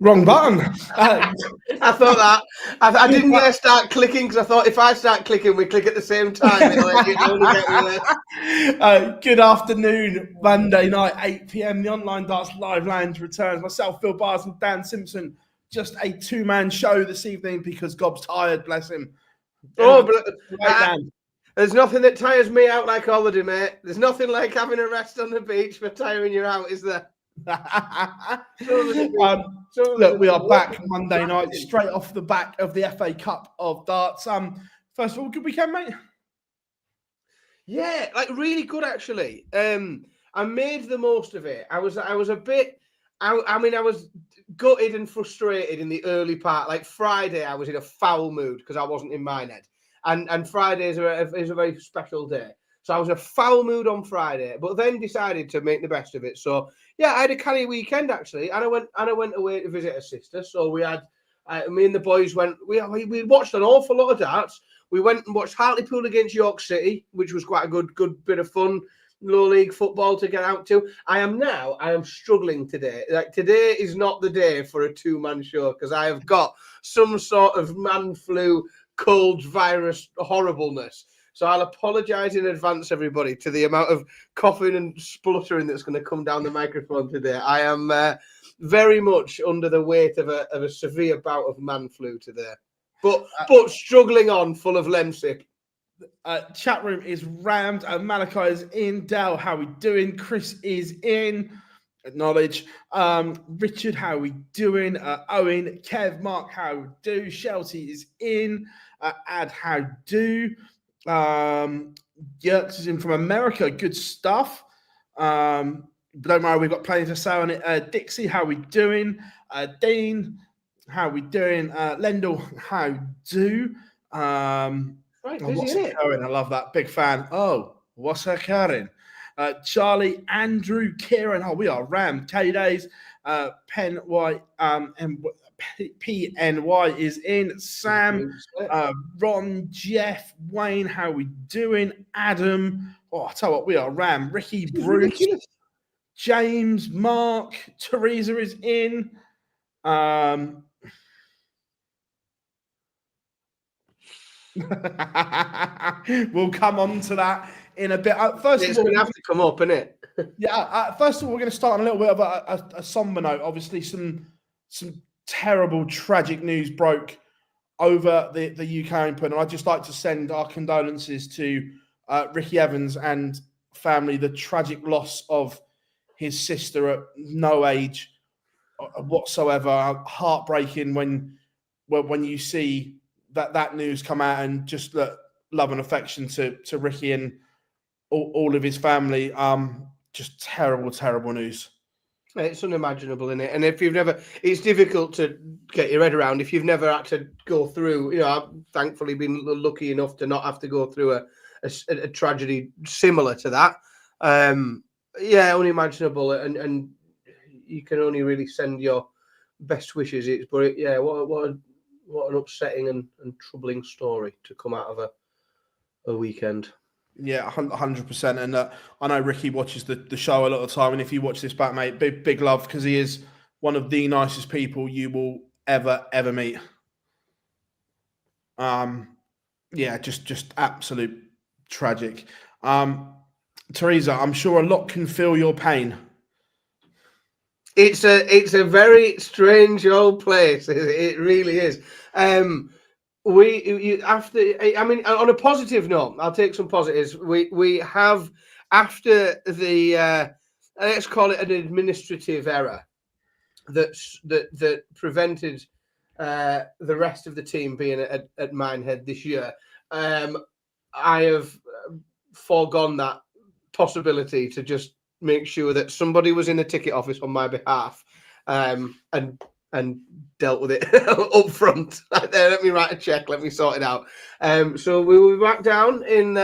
Wrong button. I thought that. I didn't dare start clicking because I thought if I start clicking, we click at the same time. It'll only get worse. Good afternoon, Monday night, 8 p.m. The Online Darts Live Lounge returns. Myself, Phil Bars, and Dan Simpson. Just a two-man show this evening because Gob's tired, bless him. Oh, but there's nothing that tires me out like holiday, mate. There's nothing like having a rest on the beach for tiring you out, is there? Look, we are back Monday night, straight off the back of the FA Cup of Darts. First of all, good weekend, mate. Yeah, like really good actually. I made the most of it. I was a bit. I mean, I was gutted and frustrated in the early part. Like Friday, I was in a foul mood because I wasn't in Minehead, and Friday is a very special day. So I was in a foul mood on Friday, but then decided to make the best of it. So yeah, I had a canny weekend actually, and I went away to visit a sister. So we had me and the boys went. We watched an awful lot of darts. We went and watched Hartlepool against York City, which was quite a good bit of fun. Low league football to get out to. I am struggling today. Like today is not the day for a two-man show because I have got some sort of man flu, cold virus horribleness. So I'll apologise in advance, everybody, to the amount of coughing and spluttering that's going to come down the microphone today. I am very much under the weight of a severe bout of man flu today, but struggling on, full of lemsip. Chat room is rammed. Malachi is in. Dale, how we doing? Chris is in. Acknowledge. Richard, how we doing? Owen, Kev, Mark, how we do? Shelty is in. Ad, how do? Yerks is in from America. Good stuff. But don't worry, we've got plenty to say on it. Dixie, how we doing? Dean, how we doing? Lendl, how do? Right, what's occurring? I love that. Big fan. Oh, what's occurring? Charlie, Andrew, Kieran. Oh, we are rammed. K-Days. Pen White. PNY is in. Sam, Ron, Jeff, Wayne, how we doing? Adam. Oh, I tell you what, we are rammed. Ricky, Bruce, James, Mark, Teresa is in. We'll come on to that in a bit. First it's of all, going to have to come up, isn't it? Yeah. First of all, we're going to start on a little bit of a somber note. Obviously, some terrible, tragic news broke over the UK Open, and I'd just like to send our condolences to Ricky Evans and family. The tragic loss of his sister at no age whatsoever. Heartbreaking when you see that news come out, and just love and affection to Ricky and all of his family. Just terrible news. It's unimaginable, isn't it? And if you've never, it's difficult to get your head around if you've never had to go through. You know, I've thankfully been lucky enough to not have to go through a tragedy similar to that. Yeah, unimaginable, and you can only really send your best wishes. What an upsetting and troubling story to come out of a weekend. Yeah, 100%. And I know Ricky watches the show a lot of the time. And if you watch this back, mate, big love, because he is one of the nicest people you will ever meet. Yeah, just absolute tragic. Teresa, I'm sure a lot can feel your pain. It's a very strange old place. It really is. I mean, on a positive note, I'll take some positives. We have, after the let's call it an administrative error that prevented the rest of the team being at Minehead this year. I have foregone that possibility to just make sure that somebody was in the ticket office on my behalf, and dealt with it up front. Let me write a check. Let me sort it out. So we will be back down in.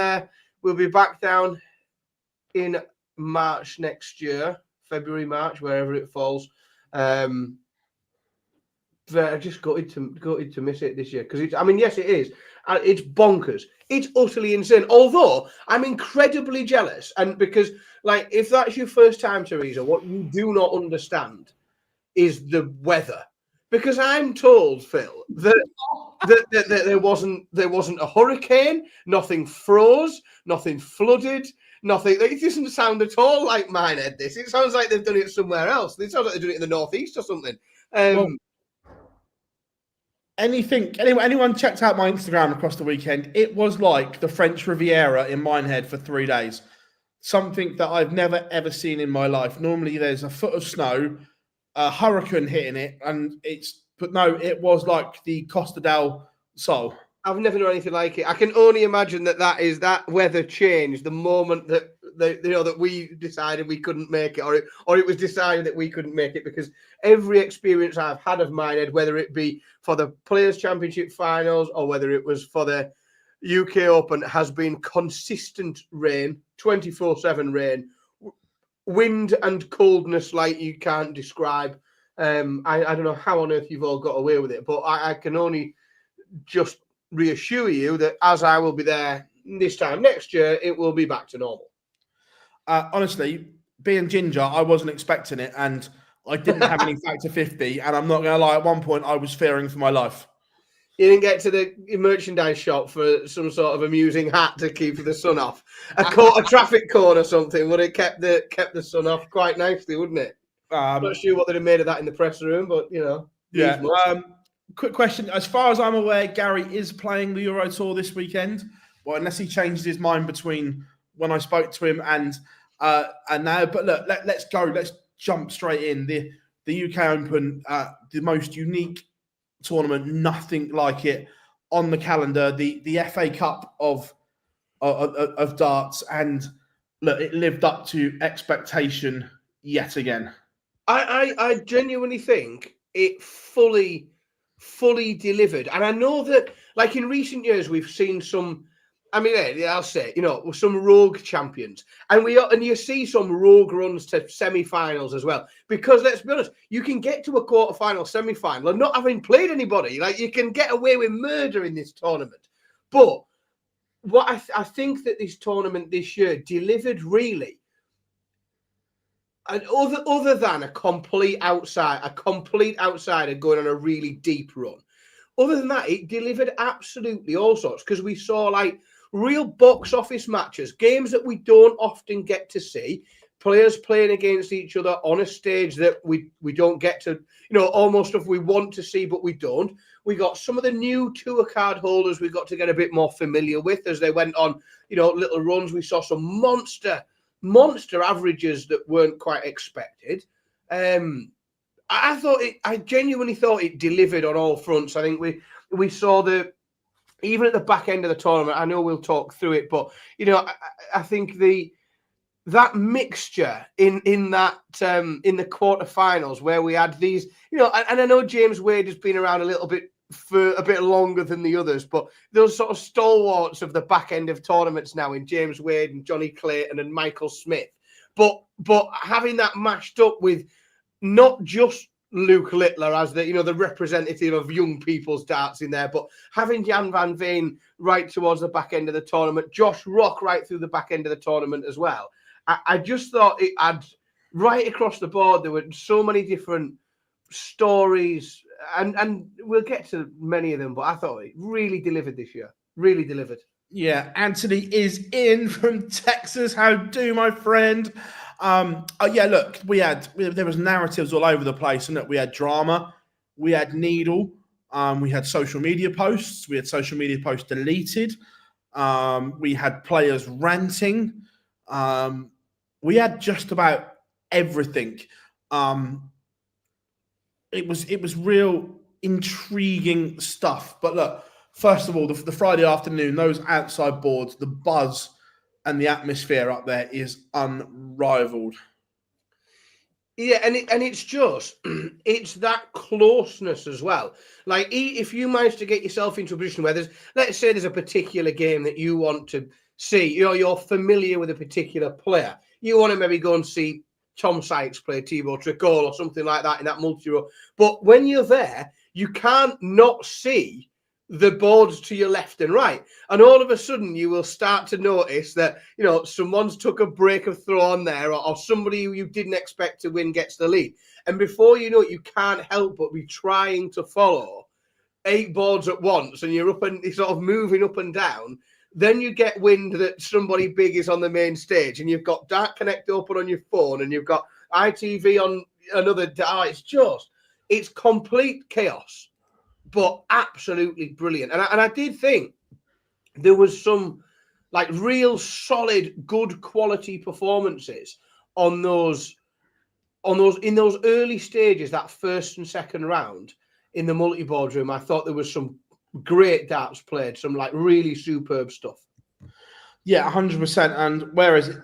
We'll be back down in March next year, February, March, wherever it falls. But I just gutted to miss it this year because I mean, yes, it is. It's bonkers. It's utterly insane. Although I'm incredibly jealous, and because like if that's your first time, Teresa, what you do not understand is the weather. Because I'm told, Phil, that there wasn't a hurricane, nothing froze, nothing flooded, nothing. It doesn't sound at all like Minehead. This. It sounds like they've done it somewhere else. It sounds like they're doing it in the northeast or something. Well, anyone checked out my Instagram across the weekend? It was like the French Riviera in Minehead for 3 days. Something that I've never ever seen in my life. Normally, there's a foot of snow, a hurricane hitting it, but no, it was like the Costa del Sol. I've never known anything like it. I can only imagine that weather changed the moment that that we decided we couldn't make it, or it was decided that we couldn't make it, because every experience I've had of Minehead, whether it be for the Players' Championship finals or whether it was for the UK Open, has been consistent rain, 24/7 rain, wind and coldness like you can't describe. I don't know how on earth you've all got away with it, but I can only just reassure you that as I will be there this time next year, it will be back to normal. Honestly, being ginger, I wasn't expecting it, and I didn't have any factor 50, and I'm not going to lie, at one point I was fearing for my life. You didn't get to the merchandise shop for some sort of amusing hat to keep the sun off. A traffic cone or something would have kept the sun off quite nicely, wouldn't it? Not sure what they'd have made of that in the press room, but yeah. Quick question: as far as I'm aware, Gary is playing the Euro Tour this weekend. Well, unless he changes his mind between when I spoke to him and now. But look, let's go. Let's jump straight in. The UK Open, the most unique tournament, nothing like it on the calendar. The FA Cup of darts, and look, it lived up to expectation yet again. I genuinely think it fully delivered, and I know that, like in recent years, we've seen some. I mean, I'll say, some rogue champions, and you see some rogue runs to semi-finals as well. Because let's be honest, you can get to a quarter-final, semi-final, and not having played anybody. Like, you can get away with murder in this tournament. But what I think that this tournament this year delivered really, and other than a complete outsider going on a really deep run. Other than that, it delivered absolutely all sorts, because we saw like real box office matches, games that we don't often get to see, players playing against each other on a stage that we don't get to, almost stuff we want to see, but we don't. We got some of the new tour card holders we got to get a bit more familiar with as they went on, little runs. We saw some monster averages that weren't quite expected. I genuinely thought it delivered on all fronts. I think we saw even at the back end of the tournament, I know we'll talk through it, but I think that mixture in that in the quarterfinals where we had these, and I know James Wade has been around a little bit for a bit longer than the others, but those sort of stalwarts of the back end of tournaments now in James Wade and Johnny Clayton and Michael Smith, but having that mashed up with not just Luke Littler as the representative of young people's darts in there, but having Jan van Veen right towards the back end of the tournament, Josh Rock right through the back end of the tournament as well. I just thought it had right across the board. There were so many different stories, and we'll get to many of them, but I thought it really delivered this year. Really delivered. Yeah, Anthony is in from Texas. How do, my friend? Look, there was narratives all over the place, and we had drama, we had needle, we had social media posts, we had social media posts deleted, we had players ranting, we had just about everything. It was real intriguing stuff. But look, first of all, the Friday afternoon, those outside boards, the buzz and the atmosphere up there is unrivaled. Yeah, and it's just it's that closeness as well. Like, if you manage to get yourself into a position where let's say there's a particular game that you want to see, you're familiar with a particular player, you want to maybe go and see Tom Sykes play Thibaut Tricol or something like that in that multi-row. But when you're there, you can't not see the boards to your left and right. And all of a sudden you will start to notice that, you know, someone's took a break of throw on there, or somebody who you didn't expect to win gets the lead. And before you know it, you can't help but be trying to follow 8 boards at once, and you're sort of moving up and down. Then you get wind that somebody big is on the main stage, and you've got Dart Connect open on your phone, and you've got ITV on another. It's complete chaos, but absolutely brilliant. And I did think there was some like real solid, good quality performances on those in those early stages, that first and second round in the multi-board room. I thought there was some great darts played, some like really superb stuff. Yeah, 100%. And where is it?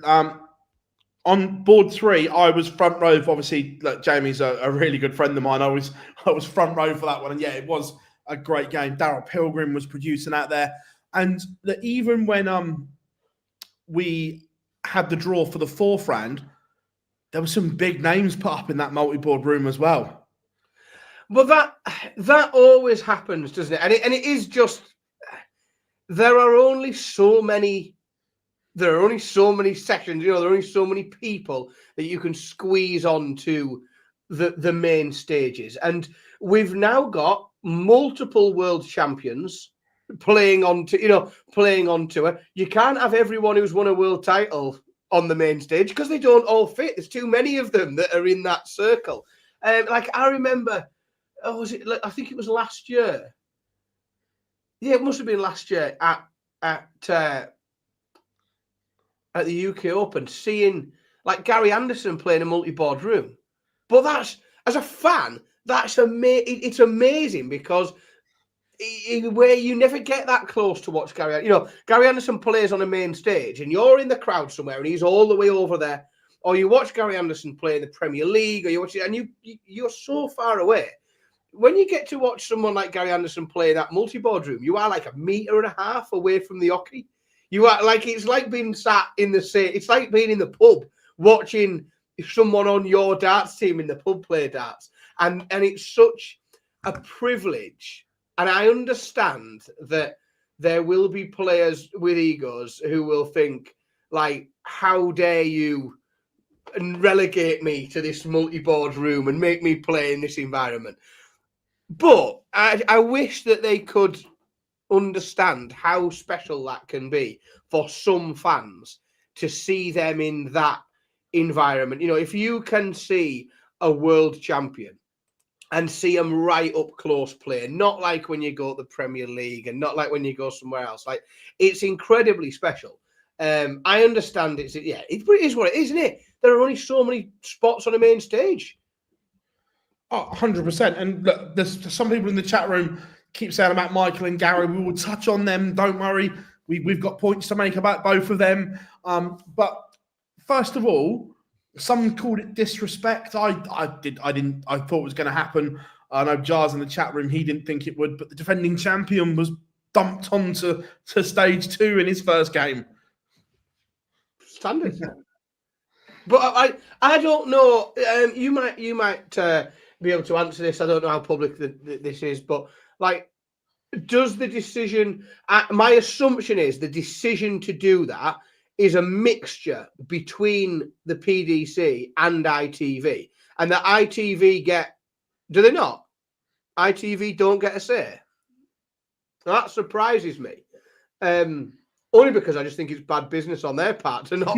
On board 3, I was front row. Obviously, look, Jamie's a really good friend of mine. I was front row for that one, and yeah, it was a great game. Daryl Pilgrim was producing out there, and even when we had the draw for the 4th round, there were some big names put up in that multi-board room as well. But that always happens, doesn't it? And it is just, there are only so many sessions, you know, there are only so many people that you can squeeze onto the main stages. And we've now got multiple world champions playing on tour. You can't have everyone who's won a world title on the main stage because they don't all fit. There's too many of them that are in that circle. Like I remember, I think it was last year. Yeah, it must have been last year at the UK Open, seeing like Gary Anderson playing a multi-board room. But that's, as a fan, it's amazing because where you never get that close to watch Gary. You know, Gary Anderson plays on a main stage and you're in the crowd somewhere and he's all the way over there. Or you watch Gary Anderson play in the Premier League, or you watch it and you're so far away. When you get to watch someone like Gary Anderson play that multi-board room, you are like 1.5 meters away from the hockey. You are like, it's like being sat in it's like being in the pub watching someone on your darts team in the pub play darts. And it's such a privilege. And I understand that there will be players with egos who will think, like, how dare you relegate me to this multi-board room and make me play in this environment? But I wish that they could understand how special that can be for some fans to see them in that environment. You know, if you can see a world champion and see them right up close playing, not like when you go to the Premier League and not like when you go somewhere else, like it's incredibly special. I understand it is what it is, isn't it? There are only so many spots on a main stage. Oh, 100%. And look, there's some people in the chat room keep saying about Michael and Gary. We will touch on them. Don't worry. We've got points to make about both of them. But first of all, some called it disrespect. I thought it was going to happen. I know Jars in the chat room, he didn't think it would, but the defending champion was dumped onto stage 2 in his first game. Standard. But I don't know. You might be able to answer this. I don't know how public this is, but like, does the decision? My assumption is the decision to do that is a mixture between the PDC and ITV, and the ITV do they not? ITV don't get a say. That surprises me. Only because I just think it's bad business on their part to not.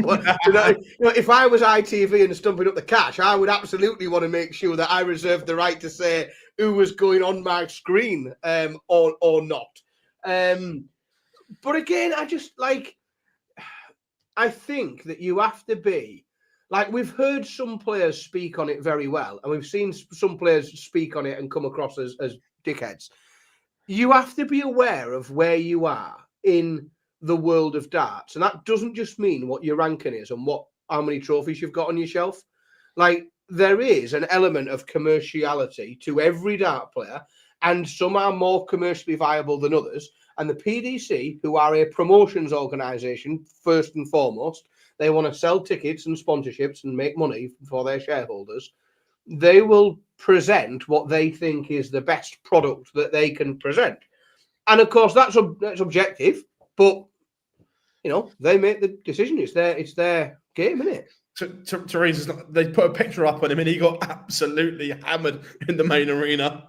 If I was ITV and stumping up the cash, I would absolutely want to make sure that I reserved the right to say who was going on my screen, or not. But again, I think that you have to be like, we've heard some players speak on it very well, and we've seen some players speak on it and come across as dickheads. You have to be aware of where you are in the world of darts, and that doesn't just mean what your ranking is and how many trophies you've got on your shelf. Like, there is an element of commerciality to every dart player, and some are more commercially viable than others. And the PDC, who are a promotions organization first and foremost, they want to sell tickets and sponsorships and make money for their shareholders. They will present what they think is the best product that they can present. And of course, that's objective, but you know, they make the decision. It's their game, isn't it? Teresa's they put a picture up on him and he got absolutely hammered in the main arena.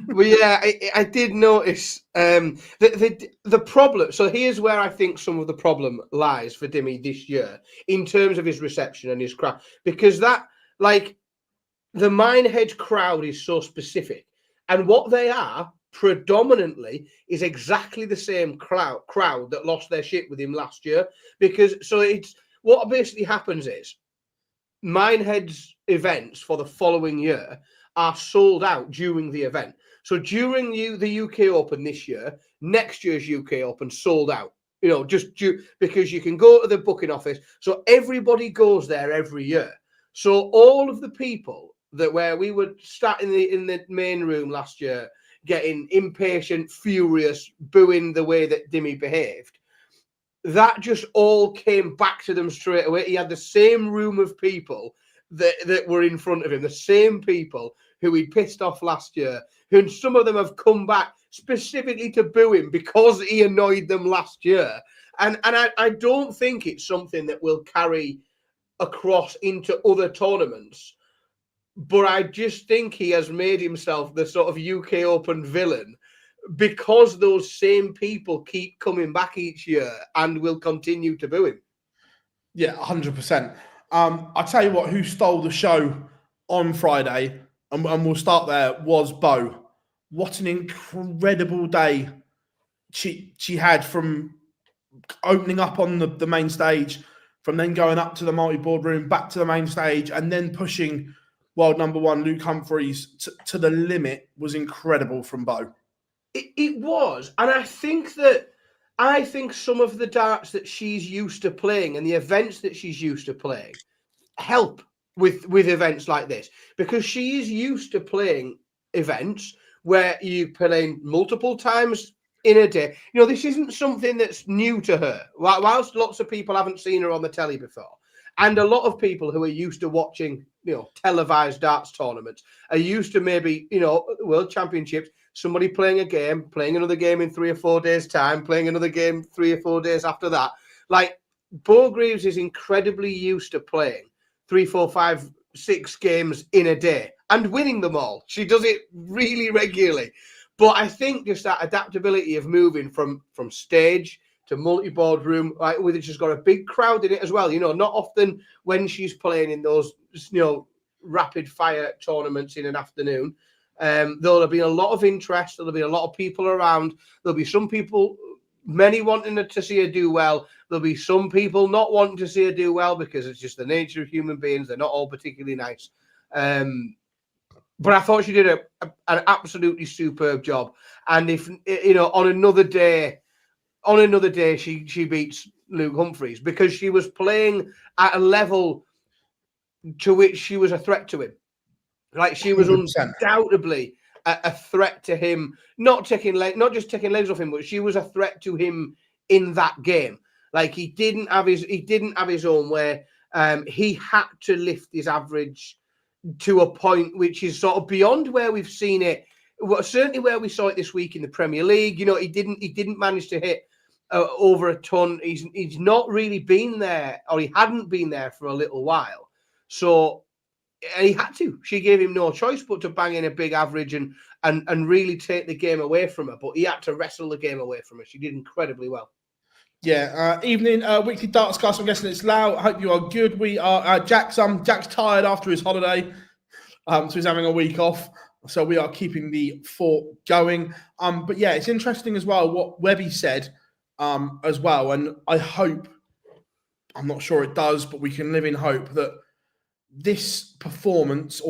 Well, yeah, I did notice the problem. So here's where I think some of the problem lies for Dimmy this year in terms of his reception and his crowd, because that, like, the Minehead crowd is so specific, and what they are predominantly is exactly the same crowd that lost their shit with him last year. Because so it's what basically happens is Minehead's events for the following year are sold out during the event. So during the UK Open this year, next year's UK Open sold out. You know, because you can go to the booking office. So everybody goes there every year. So all of the people where we were sat in the main room last year, getting impatient, furious, booing the way that Dimmy behaved, that just all came back to them straight away. He had the same room of people that were in front of him, the same people who he'd pissed off last year, who some of them have come back specifically to boo him because he annoyed them last year. And I don't think it's something that will carry across into other tournaments. But I just think he has made himself the sort of UK Open villain because those same people keep coming back each year and will continue to boo him. Yeah, 100%. I'll tell you what, who stole the show on Friday, and we'll start there, was Beau. What an incredible day she had, from opening up on the main stage, from then going up to the multi-board room, back to the main stage, and then pushing world number one Luke Humphries to the limit was incredible from Beau. It was. And I think some of the darts that she's used to playing and the events that she's used to playing help with events like this, because she is used to playing events where you play multiple times in a day. You know, this isn't something that's new to her. Whilst lots of people haven't seen her on the telly before, and a lot of people who are used to watching, you know, televised darts tournaments are used to maybe, you know, World Championships, somebody playing a game, playing another game in 3 or 4 days' time, playing another game 3 or 4 days after that. Like, Beau Greaves is incredibly used to playing 3, 4, 5, 6 games in a day and winning them all. She does it really regularly. But I think just that adaptability of moving from stage to multi-board room, right, with it, she's got a big crowd in it as well. You know, not often when she's playing in those, you know, rapid fire tournaments in an afternoon, there'll be a lot of interest. There'll be a lot of people around. There'll be some people, many wanting to see her do well. There'll be some people not wanting to see her do well because it's just the nature of human beings. They're not all particularly nice. But I thought she did an absolutely superb job. And if, you know, on another day, she beats Luke Humphries because she was playing at a level to which she was a threat to him. Like, she was 100%. Undoubtedly a threat to him, not just taking legs off him, but she was a threat to him in that game. Like, he didn't have his own way. He had to lift his average to a point which is sort of beyond where we've seen it. Well, certainly where we saw it this week in the Premier League. You know, he didn't manage to hit over a ton. He's not really been there, or he hadn't been there for a little while. So, and he had to. She gave him no choice but to bang in a big average and really take the game away from her. But he had to wrestle the game away from her. She did incredibly well. Yeah, evening weekly darts cast. I'm guessing it's Lau. I hope you are good. We are Jack's tired after his holiday, so he's having a week off. So we are keeping the fort going. But yeah, it's interesting as well what Webby said as well, and I hope, I'm not sure it does, but we can live in hope that this performances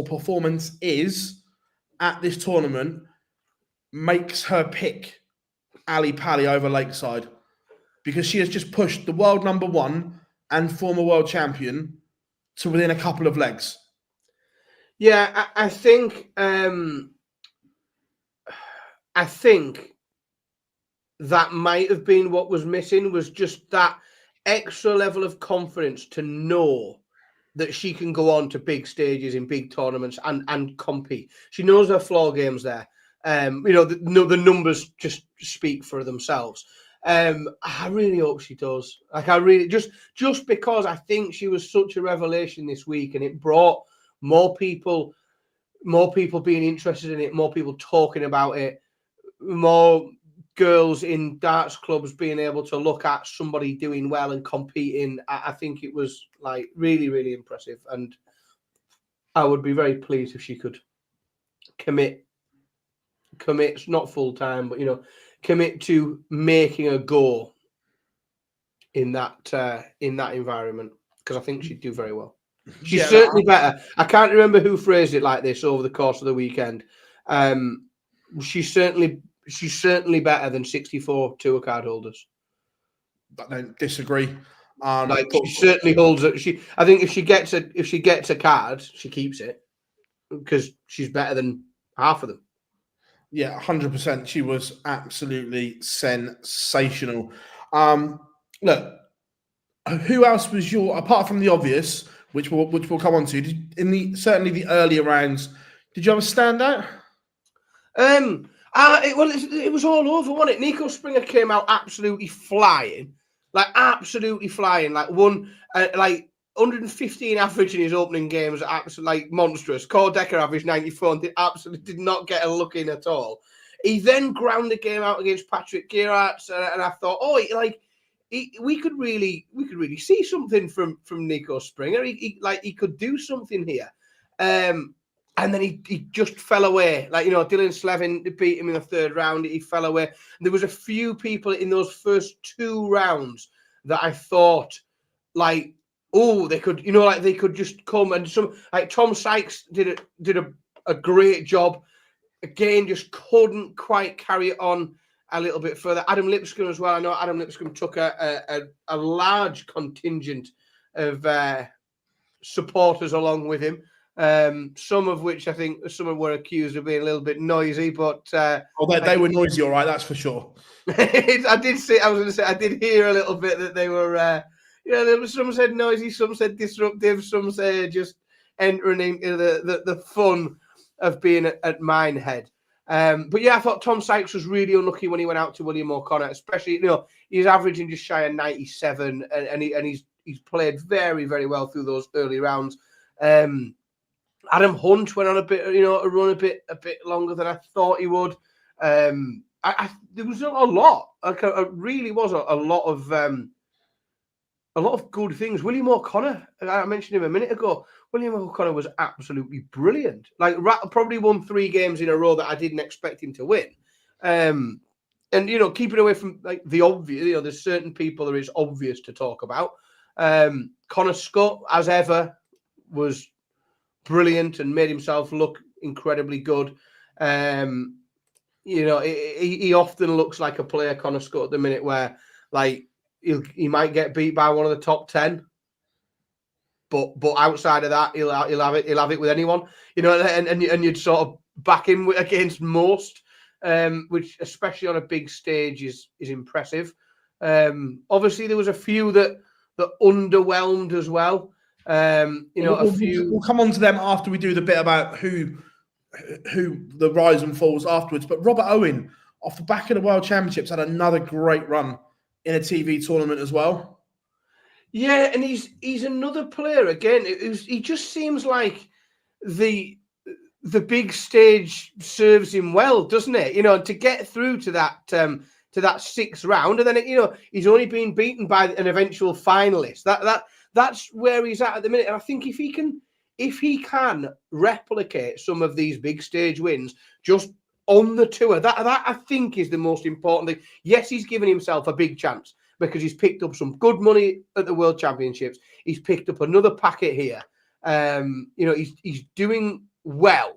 at this tournament makes her pick Ali Pally over Lakeside, because she has just pushed the world number one and former world champion to within a couple of legs. Yeah, I think that might have been what was missing, was just that extra level of confidence to know that she can go on to big stages in big tournaments and compete. She knows her floor game's there. The numbers just speak for themselves. I really hope she does. Like, I really just because I think she was such a revelation this week, and it brought more people being interested in it, more people talking about it, more girls in darts clubs being able to look at somebody doing well and competing. I think it was like really, really impressive, and I would be very pleased if she could commit not full time, but commit to making a go in that environment, because I think she'd do very well. She's certainly better. I can't remember who phrased it like this over the course of the weekend. She's certainly better than 64 tour card holders. I don't disagree. She certainly holds it. I think if she gets a card, she keeps it, because she's better than half of them. Yeah, 100%. She was absolutely sensational. Look, who else was apart from the obvious, which we'll come on to, certainly the earlier rounds, did you have a standout? It was all over, wasn't it? Nico Springer came out absolutely flying. Like 115 average in his opening game was absolutely monstrous. Core Decker averaged 94 and absolutely did not get a look in at all. He then ground the game out against Patrick Gerards, and I thought, we could really see something from Nico Springer. He could do something here. And then he just fell away. Dylan Slevin beat him in the third round. He fell away. There was a few people in those first two rounds that I thought, they could, they could just come, and some Tom Sykes did a great job. Again, just couldn't quite carry it on a little bit further. Adam Lipscomb as well. I know Adam Lipscomb took a large contingent of supporters along with him. Some of which I think some were accused of being a little bit noisy, but they were noisy, all right, that's for sure. I did hear a little bit that they were, some said noisy, some said disruptive, some said just entering into the fun of being at Minehead. But yeah, I thought Tom Sykes was really unlucky when he went out to William O'Connor, especially, he's averaging just shy of 97, and he's played very, very well through those early rounds. Adam Hunt went on a run a bit longer than I thought he would. There was a lot. It really was a lot of good things. William O'Connor, I mentioned him a minute ago. William O'Connor was absolutely brilliant. Probably won 3 games in a row that I didn't expect him to win. And keeping away from the obvious, there's certain people that it's obvious to talk about. Connor Scott, as ever, was brilliant and made himself look incredibly good. He often looks like a player, Connor Scott, at the minute, where he might get beat by one of the top 10, but outside of that, he'll have it with anyone, and you'd sort of back him against most, which especially on a big stage is impressive. Obviously there was a few that underwhelmed as well. We'll come on to them after we do the bit about who the rise and falls afterwards. But Robert Owen, off the back of the World Championships, had another great run in a TV tournament as well. Yeah, and he's another player again. He just seems like the big stage serves him well, doesn't it? To get through to that 6th round, and then he's only been beaten by an eventual finalist. That's where he's at the minute. And I think if he can replicate some of these big stage wins just on the tour, that I think is the most important thing. Yes, he's given himself a big chance because he's picked up some good money at the World Championships. He's picked up another packet here. He's doing well,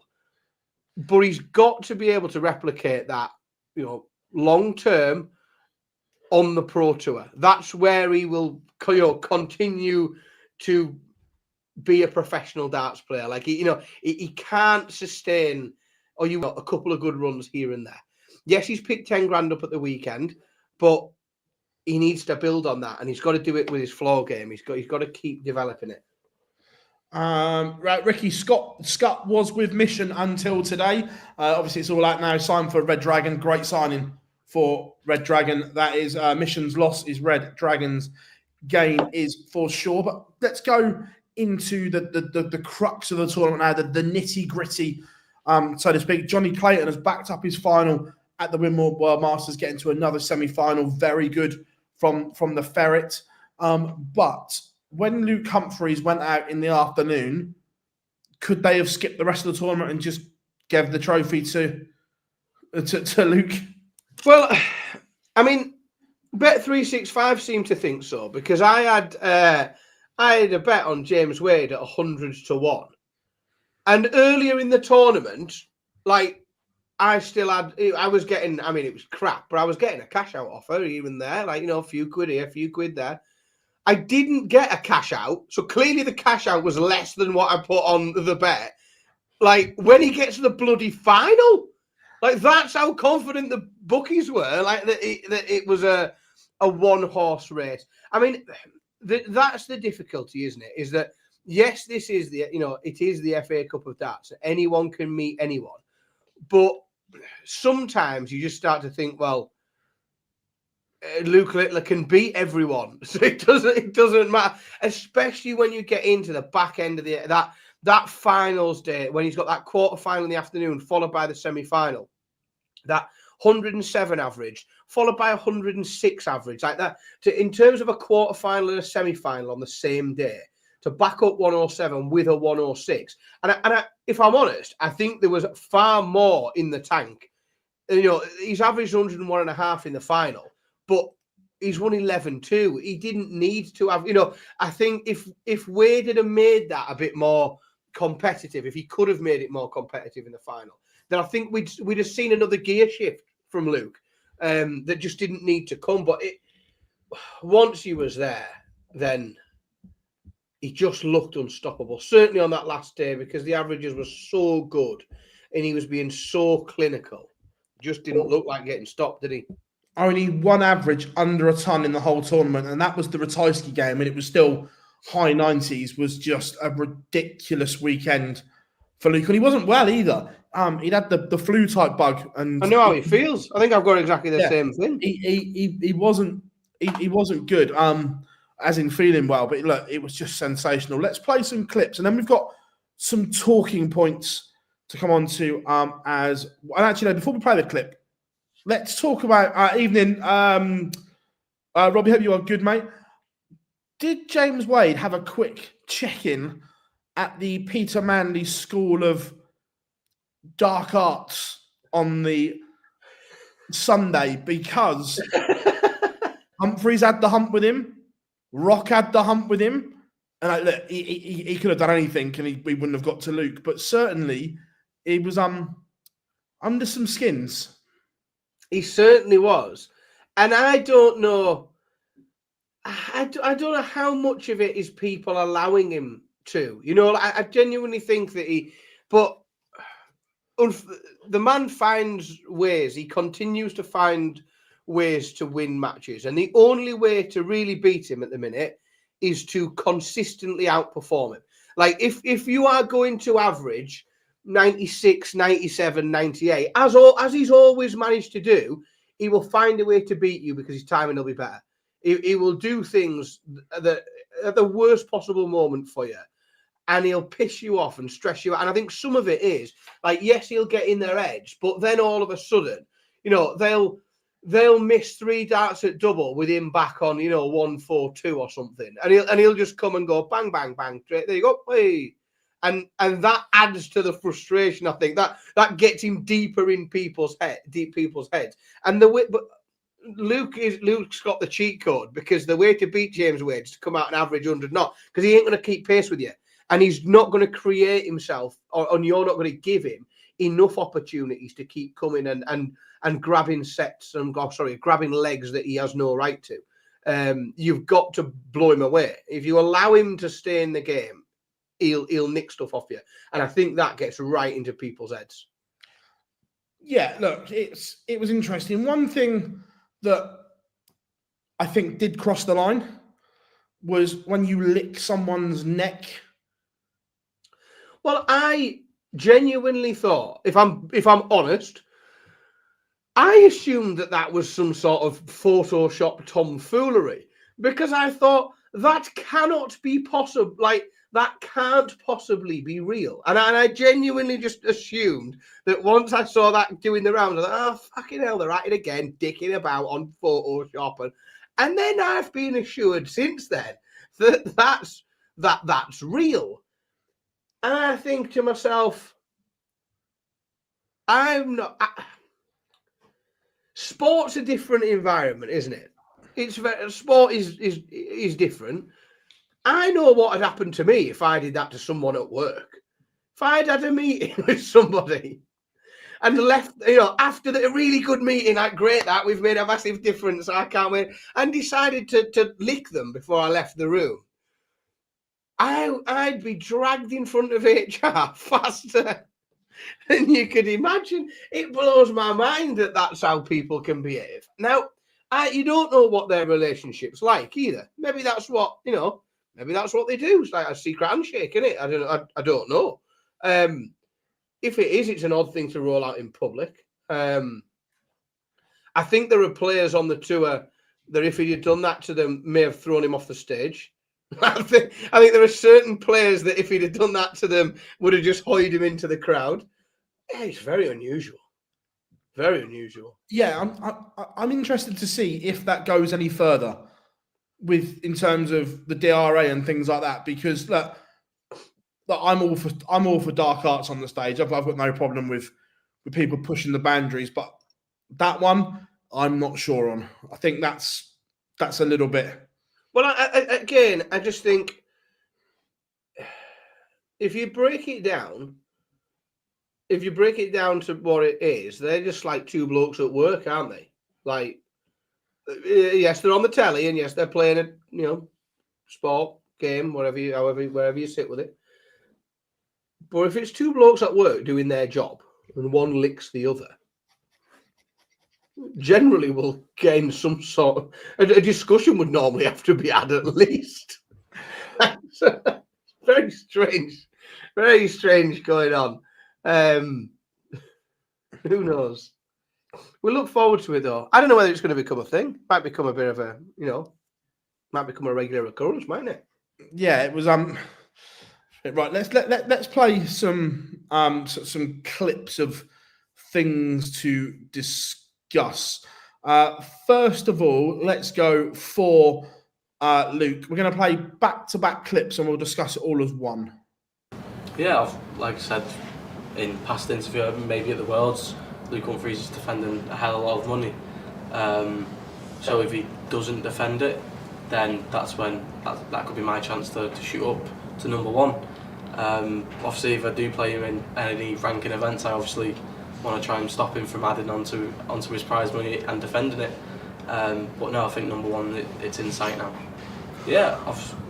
but he's got to be able to replicate that, long term on the Pro Tour. That's where he will continue to be a professional darts player. He can't sustain a couple of good runs here and there. Yes, he's picked 10 grand up at the weekend, but he needs to build on that, and he's got to do it with his floor game. He's got to keep developing it. Right, Ricky Scott was with Mission until today. Obviously, it's all out now. Signed for Red Dragon. Great signing for Red Dragon. That is Mission's loss is Red Dragon's gain is for sure. But let's go into the crux of the tournament now, the nitty gritty, so to speak. Johnny Clayton has backed up his final at the Wimbledon World Masters, getting to another semi-final. Very good from the Ferret. But when Luke Humphries went out in the afternoon, could they have skipped the rest of the tournament and just gave the trophy to Luke? Well, I mean, Bet365 seemed to think so, because I had a bet on James Wade at 100-1, and earlier in the tournament, like, I was getting, I mean, it was crap, but I was getting a cash out offer here and there, like, you know, a few quid here, a few quid there. I didn't get a cash out, so clearly the cash out was less than what I put on the bet. Like, when he gets to the bloody final, like, that's how confident the bookies were, like, that it was a one-horse race. I mean, that's the difficulty, isn't it? Is that, yes, this is it is the FA Cup of Darts. Anyone can meet anyone. But sometimes you just start to think, well, Luke Littler can beat everyone, so it doesn't matter. Especially when you get into the back end of that finals day, when he's got that quarter final in the afternoon, followed by the semi-final, that 107 average, followed by 106 average, like that. In terms of a quarter final and a semi-final on the same day, to back up 107 with a 106, and if I'm honest, I think there was far more in the tank. You know, he's averaged 101.5 in the final, but he's won 11-2. He didn't need to have, I think if Wade had made that a bit more competitive, if he could have made it more competitive in the final, then I think we'd have seen another gear shift from Luke that just didn't need to come. But once he was there, then he just looked unstoppable. Certainly on that last day, because the averages were so good and he was being so clinical. Just didn't look like getting stopped, did he? Only one average under a ton in the whole tournament, and that was the Ratajski game, and it was still high 90s. Was just a ridiculous weekend for Luke, and he wasn't well either. He'd had the flu type bug, and I know how he feels. I think I've got exactly the same thing. He wasn't good, as in feeling well, but look, it was just sensational. Let's play some clips, and then we've got some talking points to come on to. Actually, no, before we play the clip, let's talk about our evening. Robbie, hope you are good, mate. Did James Wade have a quick check-in at the Peter Manley School of Dark Arts on the Sunday? Because Humphries had the hump with him, Rock had the hump with him, and look, he could have done anything, and we wouldn't have got to Luke. But certainly, he was under some skins. He certainly was. And I don't know. I don't know how much of it is people allowing him to. I genuinely think that but the man finds ways. He continues to find ways to win matches. And the only way to really beat him at the minute is to consistently outperform him. Like, if you are going to average 96, 97, 98, as he's always managed to do, he will find a way to beat you because his timing will be better. He will do things that at the worst possible moment for you, and he'll piss you off and stress you out. And I think some of it is, like, yes, he'll get in their edge, but then all of a sudden, they'll miss 3 darts at double with him back on, 1-4-2 or something, and he'll just come and go bang, bang, bang. There you go. Hey. And that adds to the frustration. I think that gets him deeper in people's heads. And but Luke's got the cheat code, because the way to beat James Wade is to come out and average 100 not, because he ain't going to keep pace with you, and he's not going to create himself, and you're not going to give him enough opportunities to keep coming and grabbing sets and grabbing legs that he has no right to. You've got to blow him away. If you allow him to stay in the game, he'll nick stuff off you, and I think that gets right into people's heads. Yeah, look, it was interesting. One thing that I think did cross the line was when you lick someone's neck Well, I genuinely thought, if I'm honest, I assumed that was some sort of Photoshop tomfoolery, because I thought that cannot be possible. Like, that can't possibly be real. And I genuinely just assumed that once I saw that doing the rounds, I thought, oh, fucking hell, they're at it again, dicking about on Photoshop. And then I've been assured since then that that's real. And I think to myself, I'm not... Sport's a different environment, isn't it? Sport is different. I know what had happened to me if I did that to someone at work. If I'd had a meeting with somebody and left, after a really good meeting, like, great, that we've made a massive difference, I can't wait, and decided to lick them before I left the room, I'd be dragged in front of HR faster than you could imagine. It blows my mind that that's how people can behave. Now, you don't know what their relationship's like either. Maybe that's what, maybe that's what they do. It's like a secret handshake, isn't it? I don't know. If it is, it's an odd thing to roll out in public. I think there are players on the tour that if he'd done that to them, may have thrown him off the stage. I think there are certain players that if he'd have done that to them, would have just hoyed him into the crowd. Yeah, it's very unusual. Very unusual. Yeah, I'm interested to see if that goes any further in terms of the DRA and things like that, because look, I'm all for dark arts on the stage. I've got no problem with people pushing the boundaries, but that one I'm not sure on. I think that's a little bit. Well, I just think if you break it down to what it is, they're just like two blokes at work, aren't they? Like, yes, they're on the telly, and yes, they're playing a sport game, wherever you sit with it. But if it's two blokes at work doing their job and one licks the other, generally will gain some sort of a discussion would normally have to be had at least. Very strange going on. Who knows? We look forward to it though. I don't know whether it's going to become a thing. Might become a bit of a, might become a regular occurrence, mightn't it? Yeah, it was right. Let's play some clips of things to discuss. First of all, let's go for Luke. We're going to play back-to-back clips and we'll discuss it all as one. Yeah, like I said in past interview, maybe at the Worlds, Luke Humphries is defending a hell of a lot of money. So if he doesn't defend it, then that's when that could be my chance to shoot up to number one. Obviously, if I do play him in any ranking events, I obviously want to try and stop him from adding onto his prize money and defending it. But no, I think number one, it's in sight now. Yeah,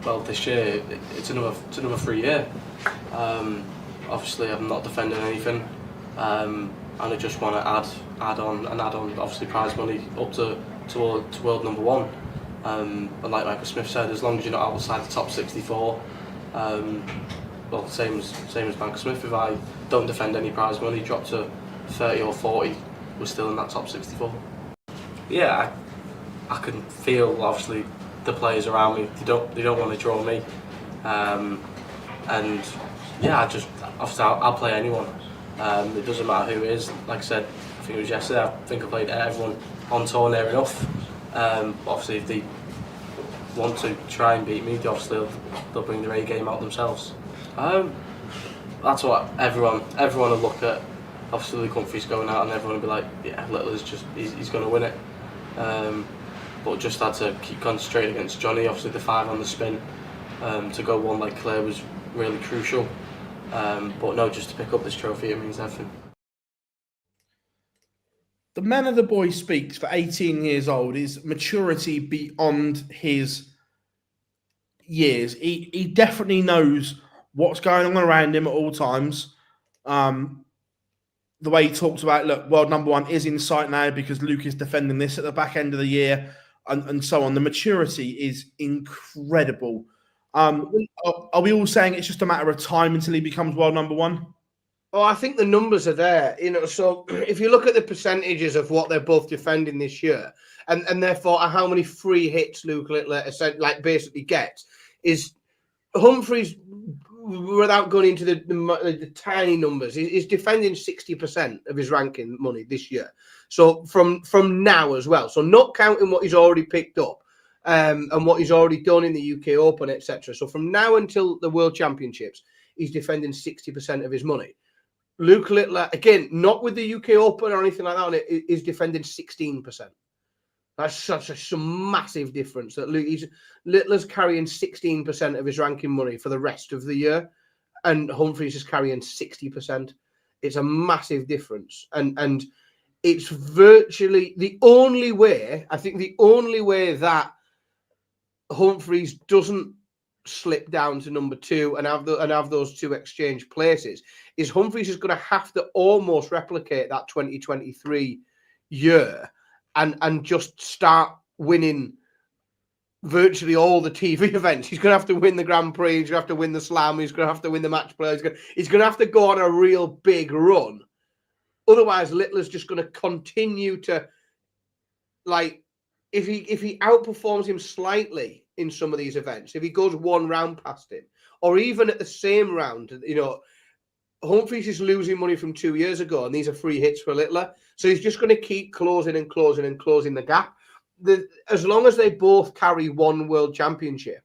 well, this year it's another 3 year. Obviously, I'm not defending anything, and I just want to add on, obviously prize money up to world number one. And like Michael Smith said, as long as you're not outside the top 64, well, same as Michael Smith. If I don't defend any prize money, drop to 30 or 40, we're still in that top 64. Yeah, I can feel obviously the players around me. They don't want to draw me, and yeah, I'll play anyone. It doesn't matter who it is. Like I said, I think it was yesterday. I think I played everyone on tour near enough. Obviously, if they want to try and beat me, they'll bring their A game out themselves. That's what everyone will look at. Obviously, Luke Humphries going out, and everyone will be like, "Yeah, Littler's he's going to win it." But just had to keep concentrating against Johnny. Obviously, the 5 on the spin to go one like Claire was really crucial. But no, just to pick up this trophy, it means everything. The man of the boy speaks for 18 years old is maturity beyond his years. He definitely knows what's going on around him at all times. The way he talks about, look, world number one is in sight now because Luke is defending this at the back end of the year and so on. The maturity is incredible. Are we all saying it's just a matter of time until he becomes world number one? Oh, I think the numbers are there. So if you look at the percentages of what they're both defending this year, and therefore how many free hits Luke Littler basically gets, is Humphries, without going into the tiny numbers, is defending 60% of his ranking money this year. So from now as well. So not counting what he's already picked up and what he's already done in the UK Open, etc. So from now until the World Championships, he's defending 60% of his money. Luke Littler, again, not with the UK Open or anything like that, is defending 16%. That's such a massive difference that Littler's carrying 16% of his ranking money for the rest of the year, and Humphries is carrying 60%. It's a massive difference, and it's virtually the only way. I think the only way that Humphries doesn't slip down to number two and have those two exchange places is Humphries is going to have to almost replicate that 2023 year. And just start winning virtually all the TV events. He's going to have to win the Grand Prix. He's going to have to win the Slam. He's going to have to win the Match Play. He's going to have to go on a real big run. Otherwise, Littler's just going to continue to, like, if he outperforms him slightly in some of these events, if he goes one round past him, or even at the same round, Humphries is losing money from 2 years ago, and these are free hits for Littler. So he's just going to keep closing the gap. As long as they both carry one world championship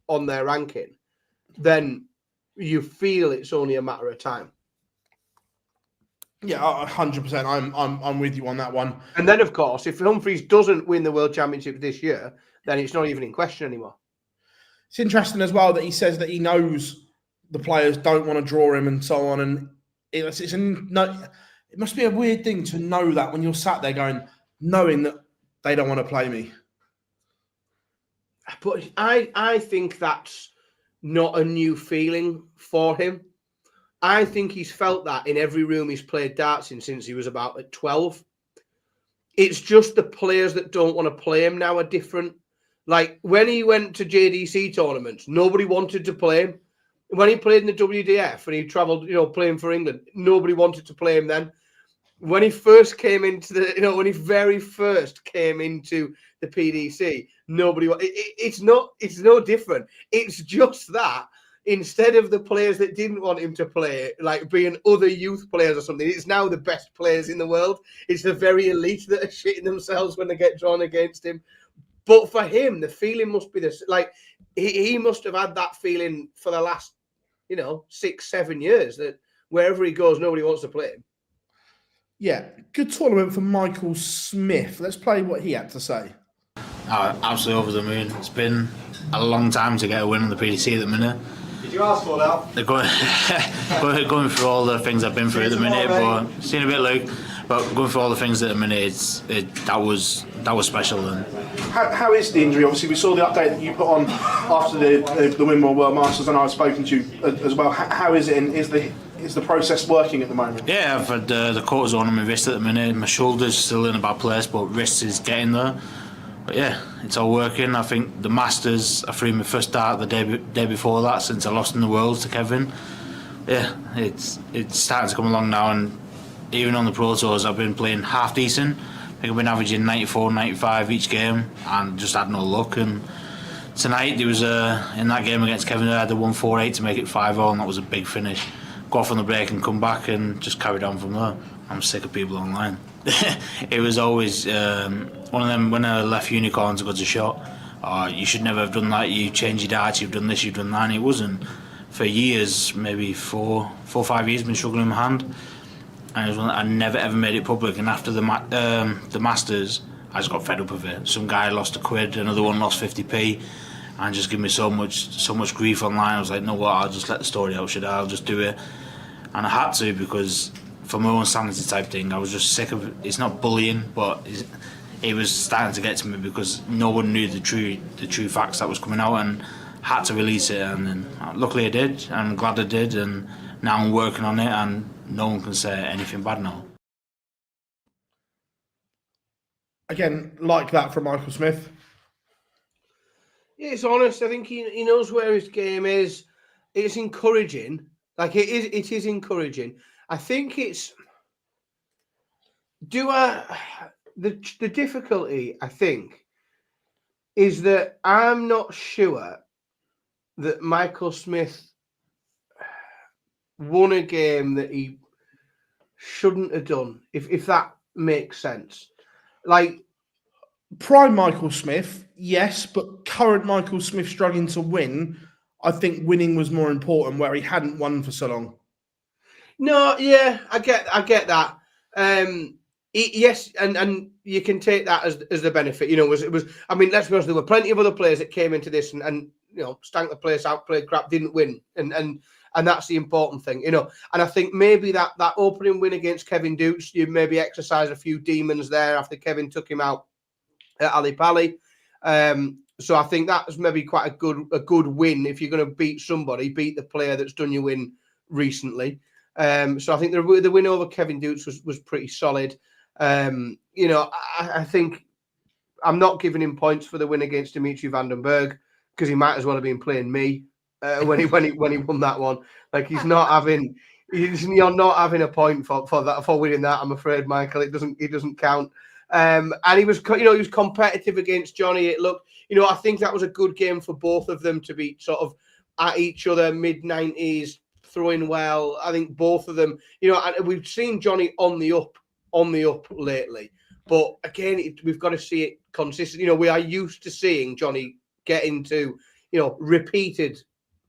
on their ranking, then you feel it's only a matter of time. Yeah, 100%. I'm with you on that one. And then, of course, if Humphries doesn't win the world championship this year, then it's not even in question anymore. It's interesting as well that he says that he knows the players don't want to draw him and so on, and it must be a weird thing to know that when you're sat there knowing that they don't want to play me. But I think that's not a new feeling for him. I think he's felt that in every room he's played darts in since he was about 12. It's just the players that don't want to play him now are different. Like when he went to JDC tournaments, nobody wanted to play him. When he played in the WDF and he travelled, playing for England, nobody wanted to play him then. When he first came into when he very first came into the PDC, nobody. It's no different. It's just that instead of the players that didn't want him to play, like being other youth players or something, it's now the best players in the world. It's the very elite that are shitting themselves when they get drawn against him. But for him, the feeling must be this. Like he must have had that feeling for the last 6-7 years that wherever he goes, nobody wants to play him. Yeah, good tournament for Michael Smith. Let's play what he had to say. Absolutely over the moon. It's been a long time to get a win on the PDC at the minute. Did you ask for that? They're going through all the things I've been through at the minute, but seen a bit Luke. But going through all the things at the minute, that was special. And how is the injury? Obviously, we saw the update that you put on after the Wimbledon World Masters, and I've spoken to you as well. How is it? And is the process working at the moment? Yeah, I've had the cortisone on my wrist at the minute. My shoulder's still in a bad place, but wrist is getting there. But yeah, it's all working. I think the Masters, I threw my first dart the day before that since I lost in the Worlds to Kevin. Yeah, it's starting to come along now, and even on the Pro Tours I've been playing half decent. I think I've been averaging 94, 95 each game and just had no luck. And tonight there was in that game against Kevin I had the 148 to make it 5-0, and that was a big finish. Go off on the break and come back and just carried on from there. I'm sick of people online. It was always one of them when I left Unicorn to go to Shot. You should never have done that. You changed your darts. You've done this. You've done that. And it wasn't. For years, maybe 4 or 5 years, been struggling in my hand. And I never ever made it public. And after the Masters, I just got fed up of it. Some guy lost £1, another one lost 50p, and just give me so much grief online. I was like, no, what? I'll just let the story out. I'll just do it. And I had to, because for my own sanity type thing, I was just sick of it. It's not bullying, but it was starting to get to me because no one knew the true facts that was coming out, and had to release it. And then luckily I did, and I'm glad I did, and now I'm working on it, and no one can say anything bad now. Again, like that from Michael Smith. It's honest. I think he knows where his game is. It's encouraging. Like it is encouraging. I think it's the difficulty, I think, is that I'm not sure that Michael Smith won a game that he shouldn't have done, if that makes sense. Like prime Michael Smith, yes, but current Michael Smith struggling to win, I think winning was more important where he hadn't won for so long. no, yeah, I get that. Yes, and you can take that as the benefit. You know, it was. I mean, let's be honest. There were plenty of other players that came into this and you know stank the place out, played crap, didn't win, and that's the important thing. You know, and I think maybe that opening win against Kevin Dukes, you maybe exercise a few demons there after Kevin took him out at Ali Pali. So I think that's maybe quite a good win if you're going to beat somebody, beat the player that's done you win recently. So I think the win over Kevin Dukes was pretty solid. You know, I think I'm not giving him points for the win against Dimitri Vandenberg because he might as well have been playing me when he won that one. Like you're not having a point for winning that. I'm afraid, Michael. It doesn't count. And he was competitive against Johnny. It looked, I think that was a good game for both of them to be sort of at each other, mid-90s, throwing well. I think both of them, and we've seen Johnny on the up lately. But again, we've got to see it consistent. We are used to seeing Johnny get into, repeated,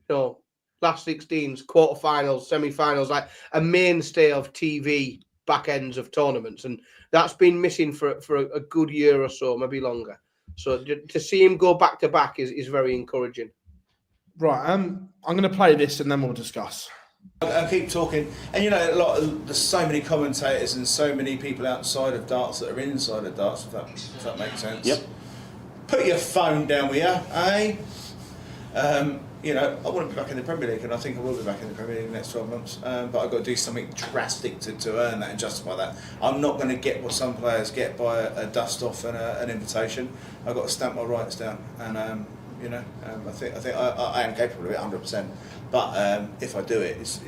last 16s, quarterfinals, semi-finals, like a mainstay of TV back ends of tournaments, and that's been missing for a good year or so, maybe longer. So to see him go back to back is very encouraging. Right, I'm going to play this and then we'll discuss. I keep talking, and there's so many commentators and so many people outside of darts that are inside of darts. If that makes sense. Yep. Put your phone down, will you? Eh? I want to be back in the Premier League, and I think I will be back in the Premier League in the next 12 months. But I've got to do something drastic to earn that and justify that. I'm not going to get what some players get by a dust off and an invitation. I've got to stamp my rights down, and I think I am capable of it 100%. But if I do it, it's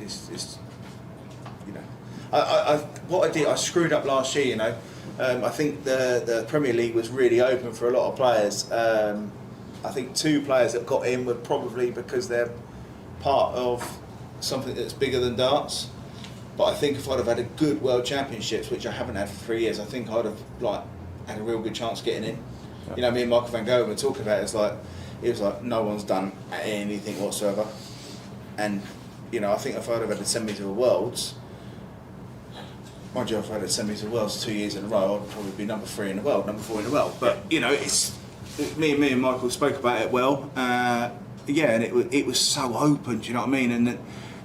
what I did, I screwed up last year. I think the Premier League was really open for a lot of players. I think 2 players that got in were probably because they're part of something that's bigger than darts. But I think if I'd have had a good World Championships, which I haven't had for 3 years, I think I'd have had a real good chance of getting in. Yep. Me and Michael van Gogh were talking about it. It was like no one's done anything whatsoever. And I think if I'd have had to send me to the Worlds, mind you, if I had to send me to the Worlds 2 years in a row, I'd probably be number 3 in the world, number 4 in the world. But it's. Me and Michael spoke about it well, and it was so open. Do you know what I mean? And that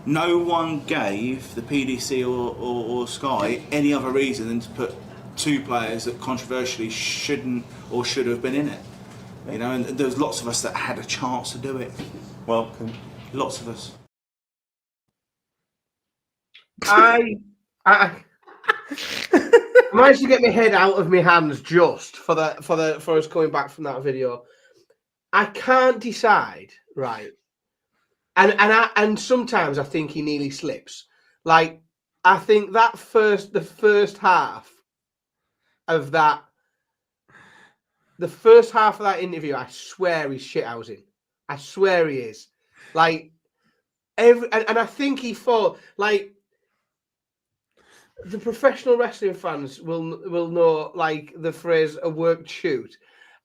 no one gave the PDC or Sky any other reason than to put 2 players that controversially shouldn't or should have been in it. And there was lots of us that had a chance to do it. Welcome, lots of us. I managed to get my head out of my hands just for us coming back from that video. I can't decide, right? And sometimes I think he nearly slips. Like I think the first half of that interview, I swear he's shithousing. I swear he is. Like and I think he thought like. The professional wrestling fans will know like the phrase "a worked shoot,"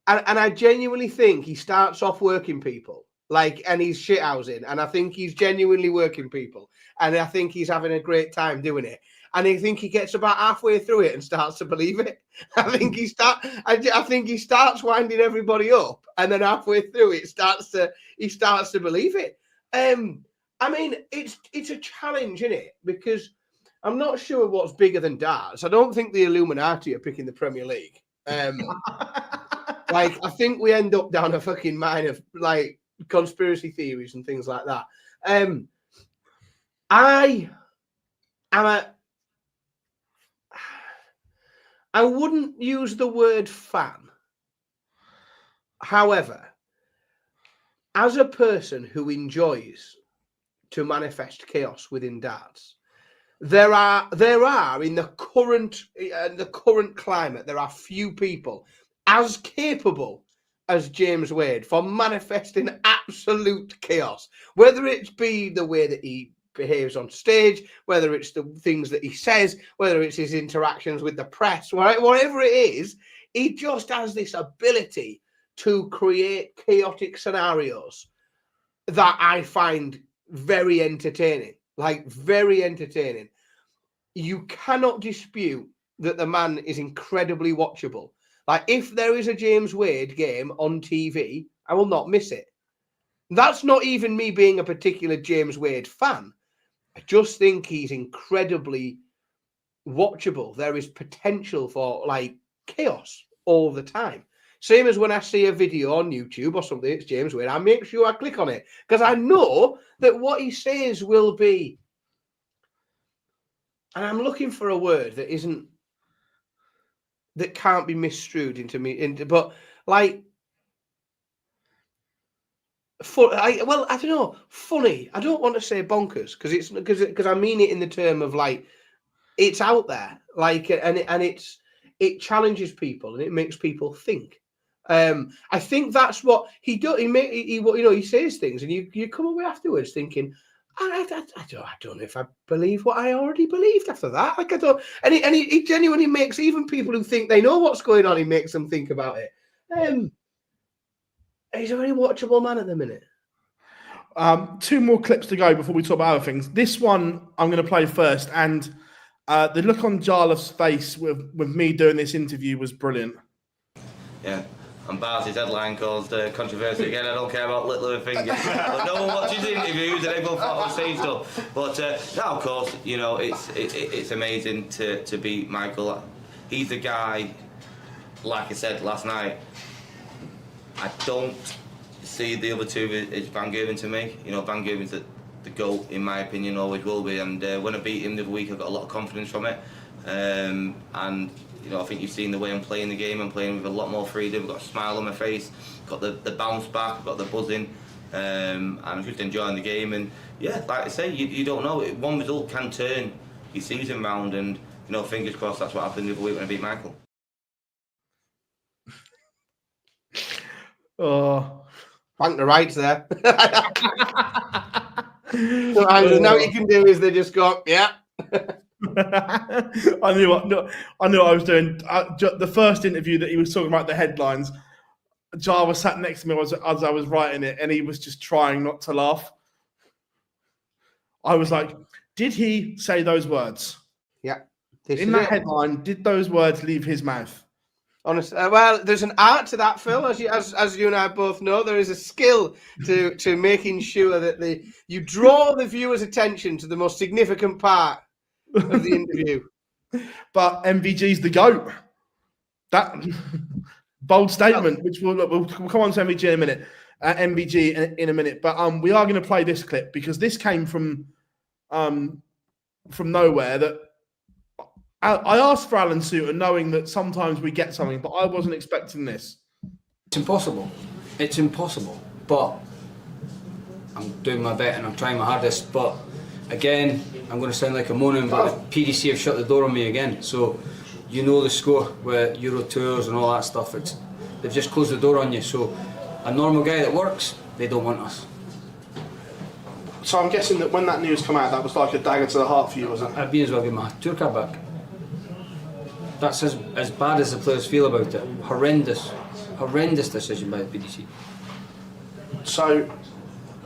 and I genuinely think he starts off working people and he's shithousing, and I think he's genuinely working people, and I think he's having a great time doing it, and I think he gets about halfway through it and starts to believe it. I think he starts winding everybody up, and then halfway through it he starts to believe it. I mean, it's a challenge, isn't it? Because I'm not sure what's bigger than darts. I don't think the Illuminati are picking the Premier League. I think we end up down a fucking mine of conspiracy theories and things like that. I wouldn't use the word fan. However, as a person who enjoys to manifest chaos within darts, there are in the current climate, there are few people as capable as James Wade for manifesting absolute chaos, whether it be the way that he behaves on stage, whether it's the things that he says, whether it's his interactions with the press, whatever it is. He just has this ability to create chaotic scenarios that I find very entertaining, like very entertaining. You cannot dispute that the man is incredibly watchable. Like, if there is a James Wade game on TV, I will not miss it. That's not even me being a particular James Wade fan. I just think he's incredibly watchable. There is potential for like chaos all the time. Same as when I see a video on YouTube or something, it's James Wade, I make sure I click on it because I know that what he says will be. And I'm looking for a word that can't be misstrued but like, I don't know, funny. I don't want to say bonkers because I mean it in the term of like, it's out there, like, and it challenges people and it makes people think. I think that's what he does. He says things and you come away afterwards thinking, I don't know if I believe what I already believed after that. Like, I don't, and he genuinely makes even people who think they know what's going on, he makes them think about it. He's a very watchable man at the minute. 2 more clips to go before we talk about other things. This one I'm going to play first, and the look on Jarlath's face with me doing this interview was brilliant. Yeah. And Barty's headline caused controversy again. I don't care about little things. But no one watches the interviews and everyone thought I was saying stuff. But now, of course, you know, it's amazing to beat Michael. He's the guy, like I said last night, I don't see the other two as Van Gerwen to me. You know, Van Gerwen's the GOAT, in my opinion, always will be. And when I beat him the other week, I got a lot of confidence from it. And you know, I think you've seen the way I'm playing the game. I'm playing with a lot more freedom. I've got a smile on my face, got the bounce back, I've got the buzzing, and I'm just enjoying the game. And yeah, like I say, you don't know. One result can turn your season round, and you know, fingers crossed that's what happened the other week when I beat Michael. Oh, bank the rights there. So now what you can do is they just go, yeah. I knew what I was doing. The first interview that he was talking about the headlines, Jar was sat next to me as I was writing it, and he was just trying not to laugh. I was like, did he say those words? Yeah. In that headline, did those words leave his mouth? Honestly, well, there's an art to that, Phil. As you and I both know, there is a skill to making sure that you draw the viewer's attention to the most significant part of the interview. But MVG's the GOAT. That bold statement, which we'll come on to MVG in a minute. MVG in a minute. But we are going to play this clip because this came from nowhere. That I asked for Alan Soutar, knowing that sometimes we get something, but I wasn't expecting this. It's impossible. It's impossible. But I'm doing my best and I'm trying my hardest. But again, I'm going to sound like a moaning, but the PDC have shut the door on me again. So you know the score with Euro Tours and all that stuff. They've just closed the door on you. So a normal guy that works, they don't want us. So I'm guessing that when that news came out, that was like a dagger to the heart for you, wasn't it? I'd be as well get my tour card back. That's as bad as the players feel about it. Horrendous decision by the PDC. So,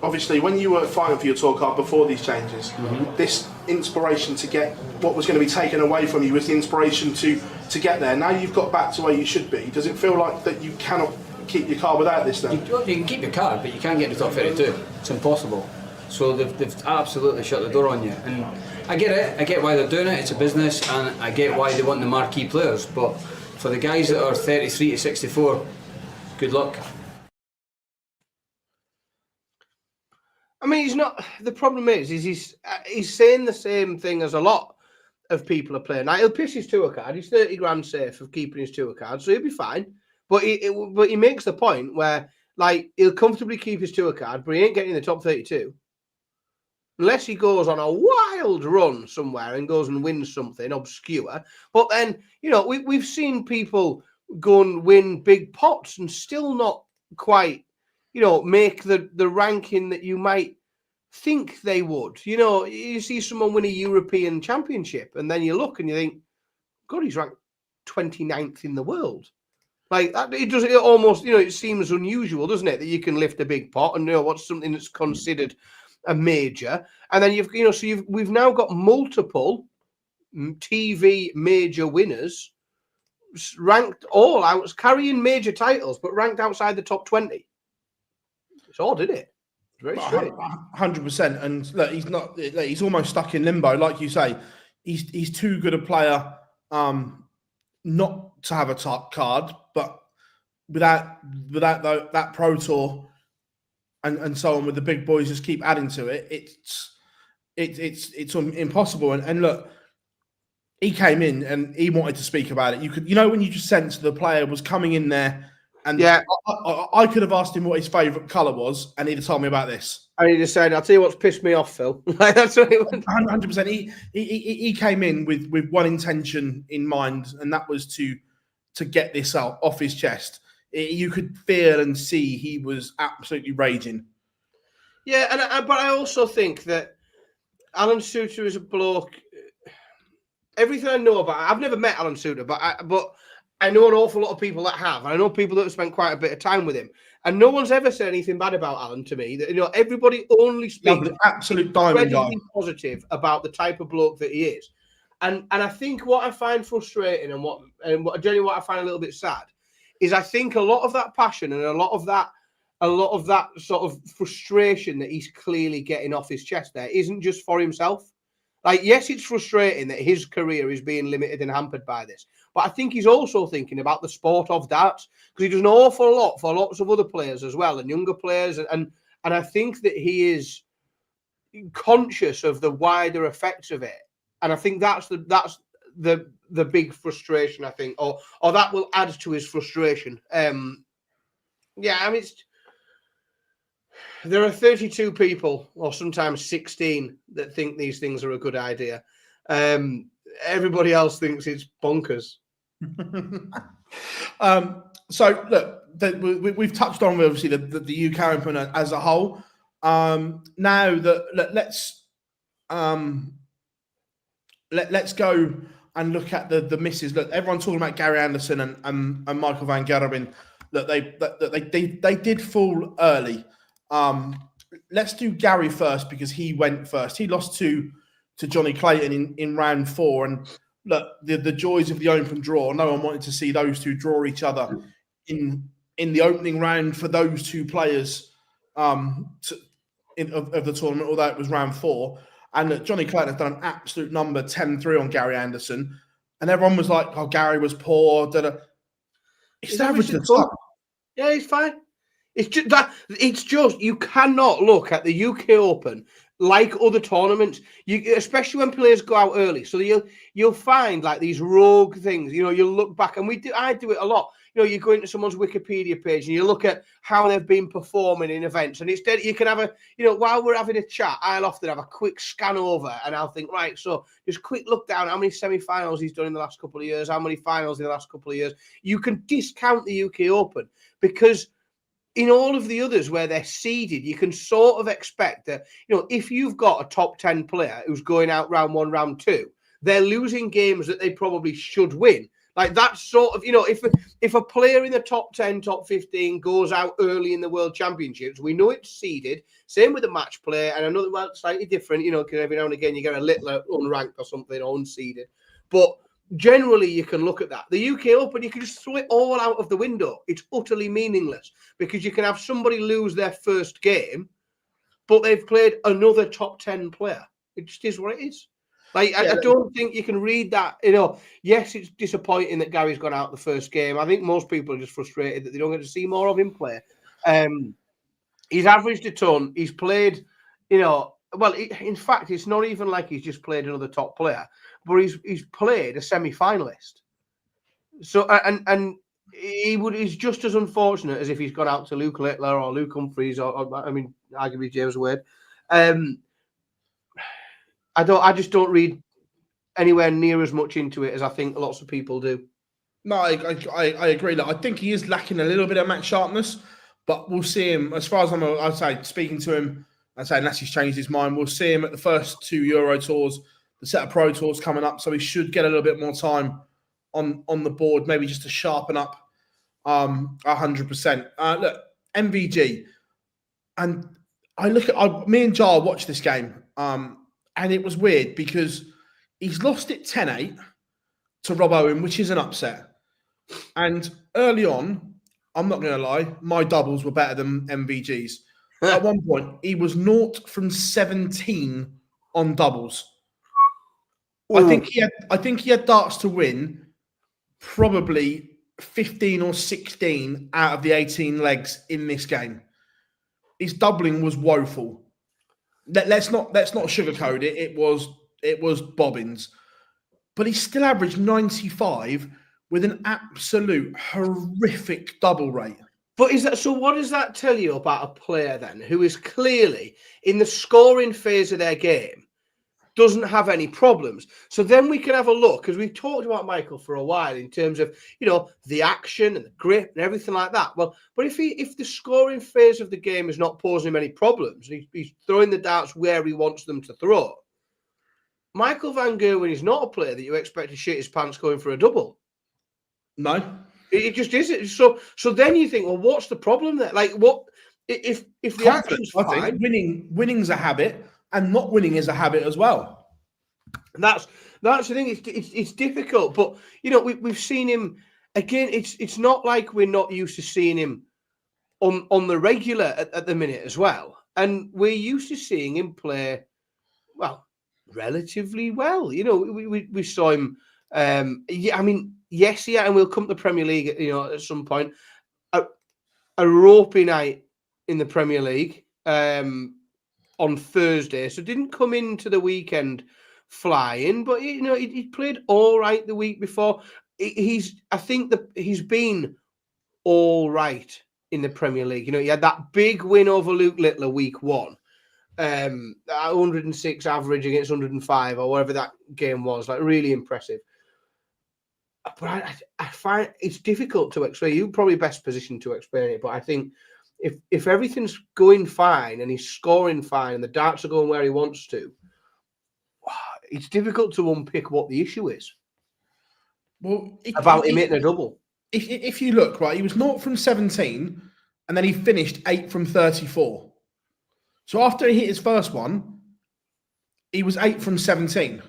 obviously, when you were fighting for your tour card before these changes, this inspiration to get what was going to be taken away from you was the inspiration to get there. Now you've got back to where you should be. Does it feel like that you cannot keep your card without this then? You can keep your card, but you can't get in the top 32. It's impossible. So they've absolutely shut the door on you. And I get it. I get why they're doing it. It's a business, and I get why they want the marquee players. But for the guys that are 33 to 64, good luck. I mean, he's not. The problem is he's saying the same thing as a lot of people are playing. Now he'll piss his tour card. He's 30 grand safe of keeping his tour card, so he'll be fine. But he makes the point where Like, he'll comfortably keep his tour card, but he ain't getting in the top 32. Unless he goes on a wild run somewhere and goes and wins something obscure. But then, you know, we've seen people go and win big pots and still not quite, you know, make the ranking that you might think they would. You know, you see someone win a European championship and then you look and you think, God, he's ranked 29th in the world. Like that, it almost, you know, it seems unusual, doesn't it, that you can lift a big pot and, you know, what's something that's considered a major, and then we've now got multiple TV major winners ranked all out, carrying major titles, but ranked outside the top 20. It's odd, isn't it? It's very strange. 100%. And look, he's not. He's almost stuck in limbo, like you say. He's too good a player, not to have a top card, but without that Pro Tour. And so on with the big boys just keep adding to it. It's impossible. And look, he came in and he wanted to speak about it. You could, you know, when you just sense the player was coming in there, and yeah, I could have asked him what his favourite colour was, and he'd have told me about this. And he just said, "I'll tell you what's pissed me off, Phil." Like, that's what he went. 100%. He came in with one intention in mind, and that was to get this out off his chest. You could feel and see he was absolutely raging. Yeah, but I also think that Alan Soutar is a bloke. Everything I know about, I've never met Alan Soutar, but I know an awful lot of people that have. And I know people that have spent quite a bit of time with him, and no one's ever said anything bad about Alan to me. That, you know, everybody only speaks absolute diamond guy, positive about the type of bloke that he is. And I think what I find frustrating and what generally what I find a little bit sad is I think a lot of that passion and a lot of that sort of frustration that he's clearly getting off his chest there isn't just for himself. Like, yes, it's frustrating that his career is being limited and hampered by this, but I think he's also thinking about the sport of darts, because he does an awful lot for lots of other players as well and younger players, and I think that he is conscious of the wider effects of it, and I think that's the big frustration, I think, or that will add to his frustration. Yeah, I mean, there are 32 people, or sometimes 16, that think these things are a good idea. Everybody else thinks it's bonkers. So, look, we've touched on, obviously, the UK Open as a whole. Now, let's go and look at the misses. Look, everyone's talking about Gary Anderson and Michael van Gerwen. Look, they did fall early. Let's do Gary first, because he went first. He lost to Johnny Clayton in round 4, and look, the joys of the open draw. No one wanted to see those two draw each other in the opening round for those two players of the tournament, although it was round 4. And look, Johnny Clayton has done an absolute number, 10-3 on Gary Anderson, and everyone was like, "Oh, Gary was poor." He's averaged the top. Yeah, he's fine. It's just you cannot look at the UK Open like other tournaments. Especially when players go out early. So you'll find like these rogue things. You know, you'll look back, and I do it a lot. You know, you go into someone's Wikipedia page and you look at how they've been performing in events, and instead you can have while we're having a chat, I'll often have a quick scan over and I'll think, right, so just quick look down how many semi-finals he's done in the last couple of years, how many finals in the last couple of years. You can discount the UK Open, because in all of the others where they're seeded, you can sort of expect that, if you've got a top 10 player who's going out round 1, round 2, they're losing games that they probably should win. Like that sort of, if a player in the top 10, top 15 goes out early in the World Championships, we know it's seeded. Same with the match play, and another slightly different, because every now and again you get a little unranked or something, or unseeded. But generally, you can look at that. The UK Open, you can just throw it all out of the window. It's utterly meaningless, because you can have somebody lose their first game, but they've played another top 10 player. It just is what it is. Like, I don't think you can read that. Yes, it's disappointing that Gary's gone out the first game. I think most people are just frustrated that they don't get to see more of him play. He's averaged a ton. He's played, in fact, it's not even like he's just played another top player, but he's played a semi-finalist. So, and He's just as unfortunate as if he's gone out to Luke Littler or Luke Humphries or I mean, arguably James Wade. I just don't read anywhere near as much into it as I think lots of people do. No, I agree. Look, I think he is lacking a little bit of match sharpness, but we'll see him. As far as I'd say, speaking to him, I'd say unless he's changed his mind, we'll see him at the first 2 Euro tours, the set of Pro Tours coming up, so he should get a little bit more time on the board, maybe just to sharpen up 100%. Look, MVG, and me and Jar watched this game, and it was weird because he's lost it 10-8 to Rob Owen, which is an upset. And early on, I'm not going to lie, my doubles were better than MVG's. At one point, he was 0 from 17 on doubles. I think he had darts to win probably 15 or 16 out of the 18 legs in this game. His doubling was woeful. Let's not sugarcoat it. It was bobbins. But he still averaged 95 with an absolute horrific double rate. But what does that tell you about a player then who is clearly in the scoring phase of their game, doesn't have any problems? So then we can have a look, because we've talked about Michael for a while in terms of, the action and the grip and everything like that. Well, but if the scoring phase of the game is not posing him any problems, he's throwing the darts where he wants them to throw, Michael van Gerwen is not a player that you expect to shit his pants going for a double. No. It just isn't. So then you think, well, what's the problem there? Like, what if the action's fine? I think winning's a habit, and not winning is a habit as well. That's the thing. It's difficult, but we've seen him again. It's not like we're not used to seeing him on the regular at the minute as well, and we're used to seeing him play relatively well. We saw him. Yes, and we'll come to the Premier League, at some point. A ropey night in the Premier League on Thursday, so didn't come into the weekend flying, but he played all right the week before. I think he's been all right in the Premier League. He had that big win over Luke Littler week 1. 106 average against 105 or whatever that game was, like really impressive. But I find it's difficult to explain. You're probably best positioned to explain it, but I think if everything's going fine and he's scoring fine and the darts are going where he wants to, it's difficult to unpick what the issue is. Well, about him hitting a double. If you look, right, he was 0 from 17 and then he finished 8 from 34. So after he hit his first one, he was 8 from 17.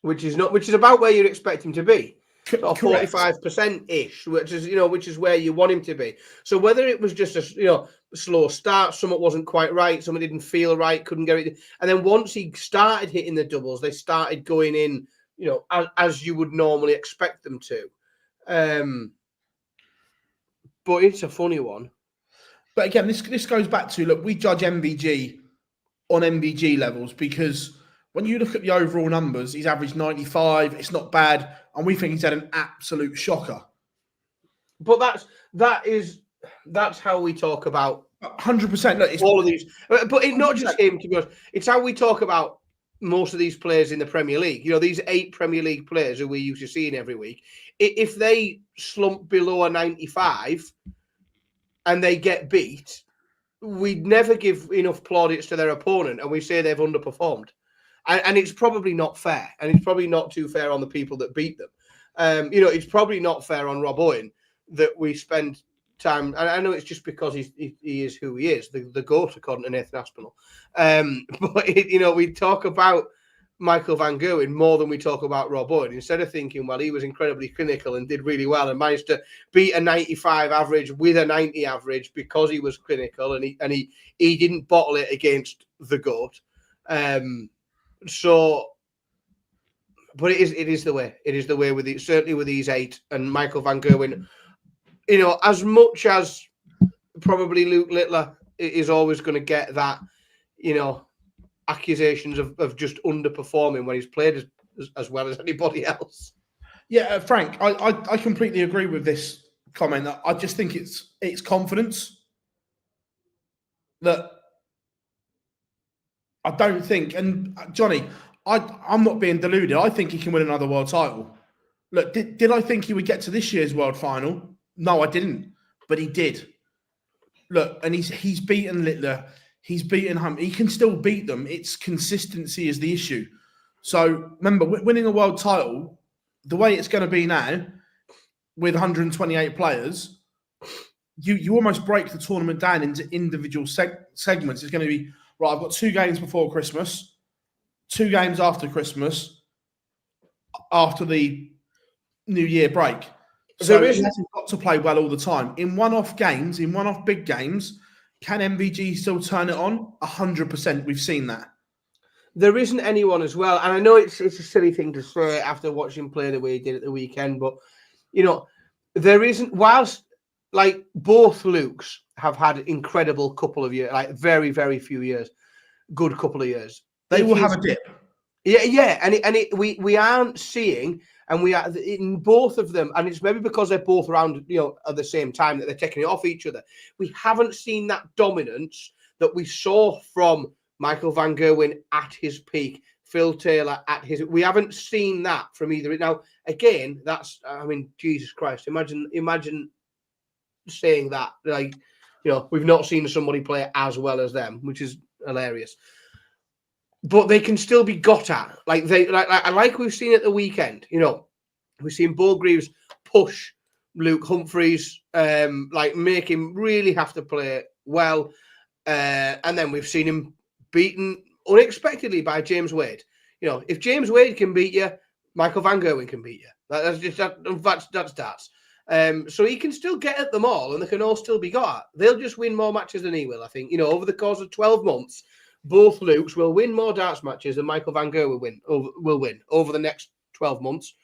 Which is about where you'd expect him to be. Correct. 45%-ish, which is where you want him to be. So whether it was just a slow start, something wasn't quite right, something didn't feel right, couldn't get it, and then once he started hitting the doubles, they started going in, as you would normally expect them to. But it's a funny one. But again, this goes back to, look, we judge MVG on MVG levels because when you look at the overall numbers, he's averaged 95. It's not bad, and we think he's had an absolute shocker. But that's how we talk about 100%. Look, all of these. But not just him, to be honest. It's how we talk about most of these players in the Premier League. These 8 Premier League players who we're used to seeing every week. If they slump below a 95 and they get beat, we'd never give enough plaudits to their opponent, and we say they've underperformed. And it's probably not fair, and it's probably not too fair on the people that beat them. It's probably not fair on Rob Owen that we spend time. And I know it's just because he is who he is, the GOAT according to Nathan Aspinall. But we talk about Michael van Gerwen more than we talk about Rob Owen. Instead of thinking, well, he was incredibly clinical and did really well and managed to beat a 95 average with a 90 average because he was clinical and he didn't bottle it against the GOAT. But it is the way. It is the way with it, certainly with these 8 and Michael van Gerwen. As much as probably Luke Littler is always going to get that, accusations of just underperforming when he's played as well as anybody else. Yeah, Frank, I completely agree with this comment. I just think it's confidence that I don't think. And Johnny, I'm not being deluded. I think he can win another world title. Look, did I think he would get to this year's world final? No, I didn't, but he did. Look, and he's beaten Littler. He's beaten Humphries. He can still beat them. It's consistency is the issue. So remember, winning a world title, the way it's going to be now, with 128 players, you almost break the tournament down into individual segments. It's going to be, right, I've got 2 games before Christmas, 2 games after Christmas, after the New Year break. So he hasn't got to play well all the time. In one-off games, in one-off big games, can MVG still turn it on? 100%. We've seen that. There isn't anyone as well, and I know it's a silly thing to say after watching him play the way he did at the weekend, but there isn't. Whilst like both Lukes have had incredible couple of years, like very very few years, good couple of years. They will have a dip. Yeah, and we aren't seeing, and we are in both of them, and it's maybe because they're both around at the same time that they're taking it off each other. We haven't seen that dominance that we saw from Michael van Gerwen at his peak, Phil Taylor at his. We haven't seen that from either. Now, again, that's. I mean, Jesus Christ! Imagine saying that. Like, we've not seen somebody play as well as them, which is hilarious. But they can still be got at. Like we've seen at the weekend. We've seen Beau Greaves push Luke Humphries, make him really have to play well, and then we've seen him beaten unexpectedly by James Wade. If James Wade can beat you, Michael van Gerwen can beat you. That's darts. So he can still get at them all, and they can all still be got at. They'll just win more matches than he will, I think. Over the course of 12 months, both Lukes will win more darts matches than Michael van Gerwen will win over the next 12 months.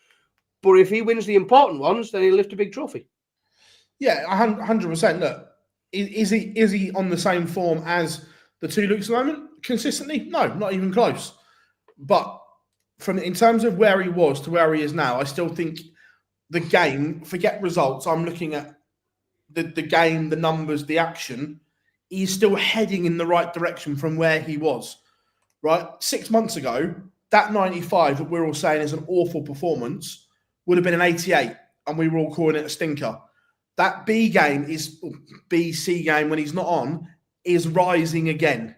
But if he wins the important ones, then he'll lift a big trophy. Yeah, 100%. Look, is he on the same form as the 2 Lukes at the moment? Consistently? No, not even close. But in terms of where he was to where he is now, I still think the game, forget results, I'm looking at the game, the numbers, the action, he's still heading in the right direction from where he was, right? 6 months ago, that 95 that we're all saying is an awful performance would have been an 88, and we were all calling it a stinker. That B game C game when he's not on is rising again.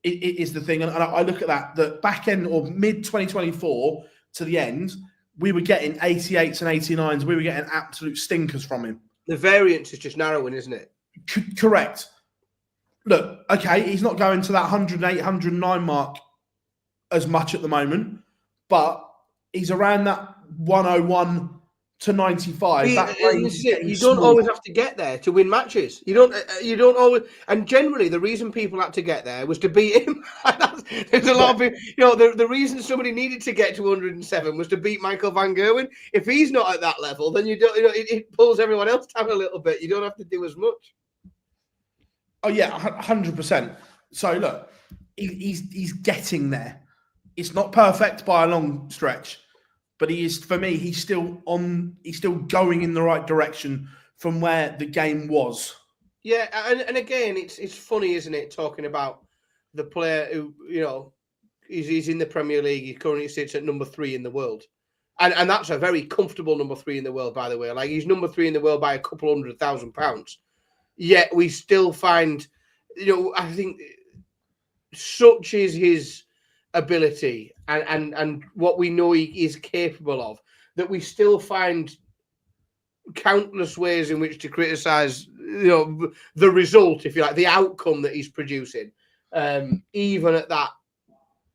It is the thing. And I look at that, the back end or mid 2024 to the end, we were getting 88s and 89s. We were getting absolute stinkers from him. The variance is just narrowing, isn't it? Correct. Look, okay, he's not going to that 108, 109 mark as much at the moment, but he's around that 101 to 95. You don't always have to get there to win matches. You don't always. And generally, the reason people had to get there was to beat him. There's a lot of people. The reason somebody needed to get to 107 was to beat Michael van Gerwen. If he's not at that level, then you don't. It pulls everyone else down a little bit. You don't have to do as much. Oh yeah, 100%. So look, he's getting there. It's not perfect by a long stretch. But he is, for me, he's still going in the right direction from where the game was. Yeah, and again, it's funny, isn't it, talking about the player who, he's in the Premier League, he currently sits at number 3 in the world. And that's a very comfortable number 3 in the world, by the way. Like, he's number 3 in the world by a couple £100,000. Yet we still find, I think such is his ability and what we know he is capable of, that we still find countless ways in which to criticize the result, if you like, the outcome that he's producing, even at that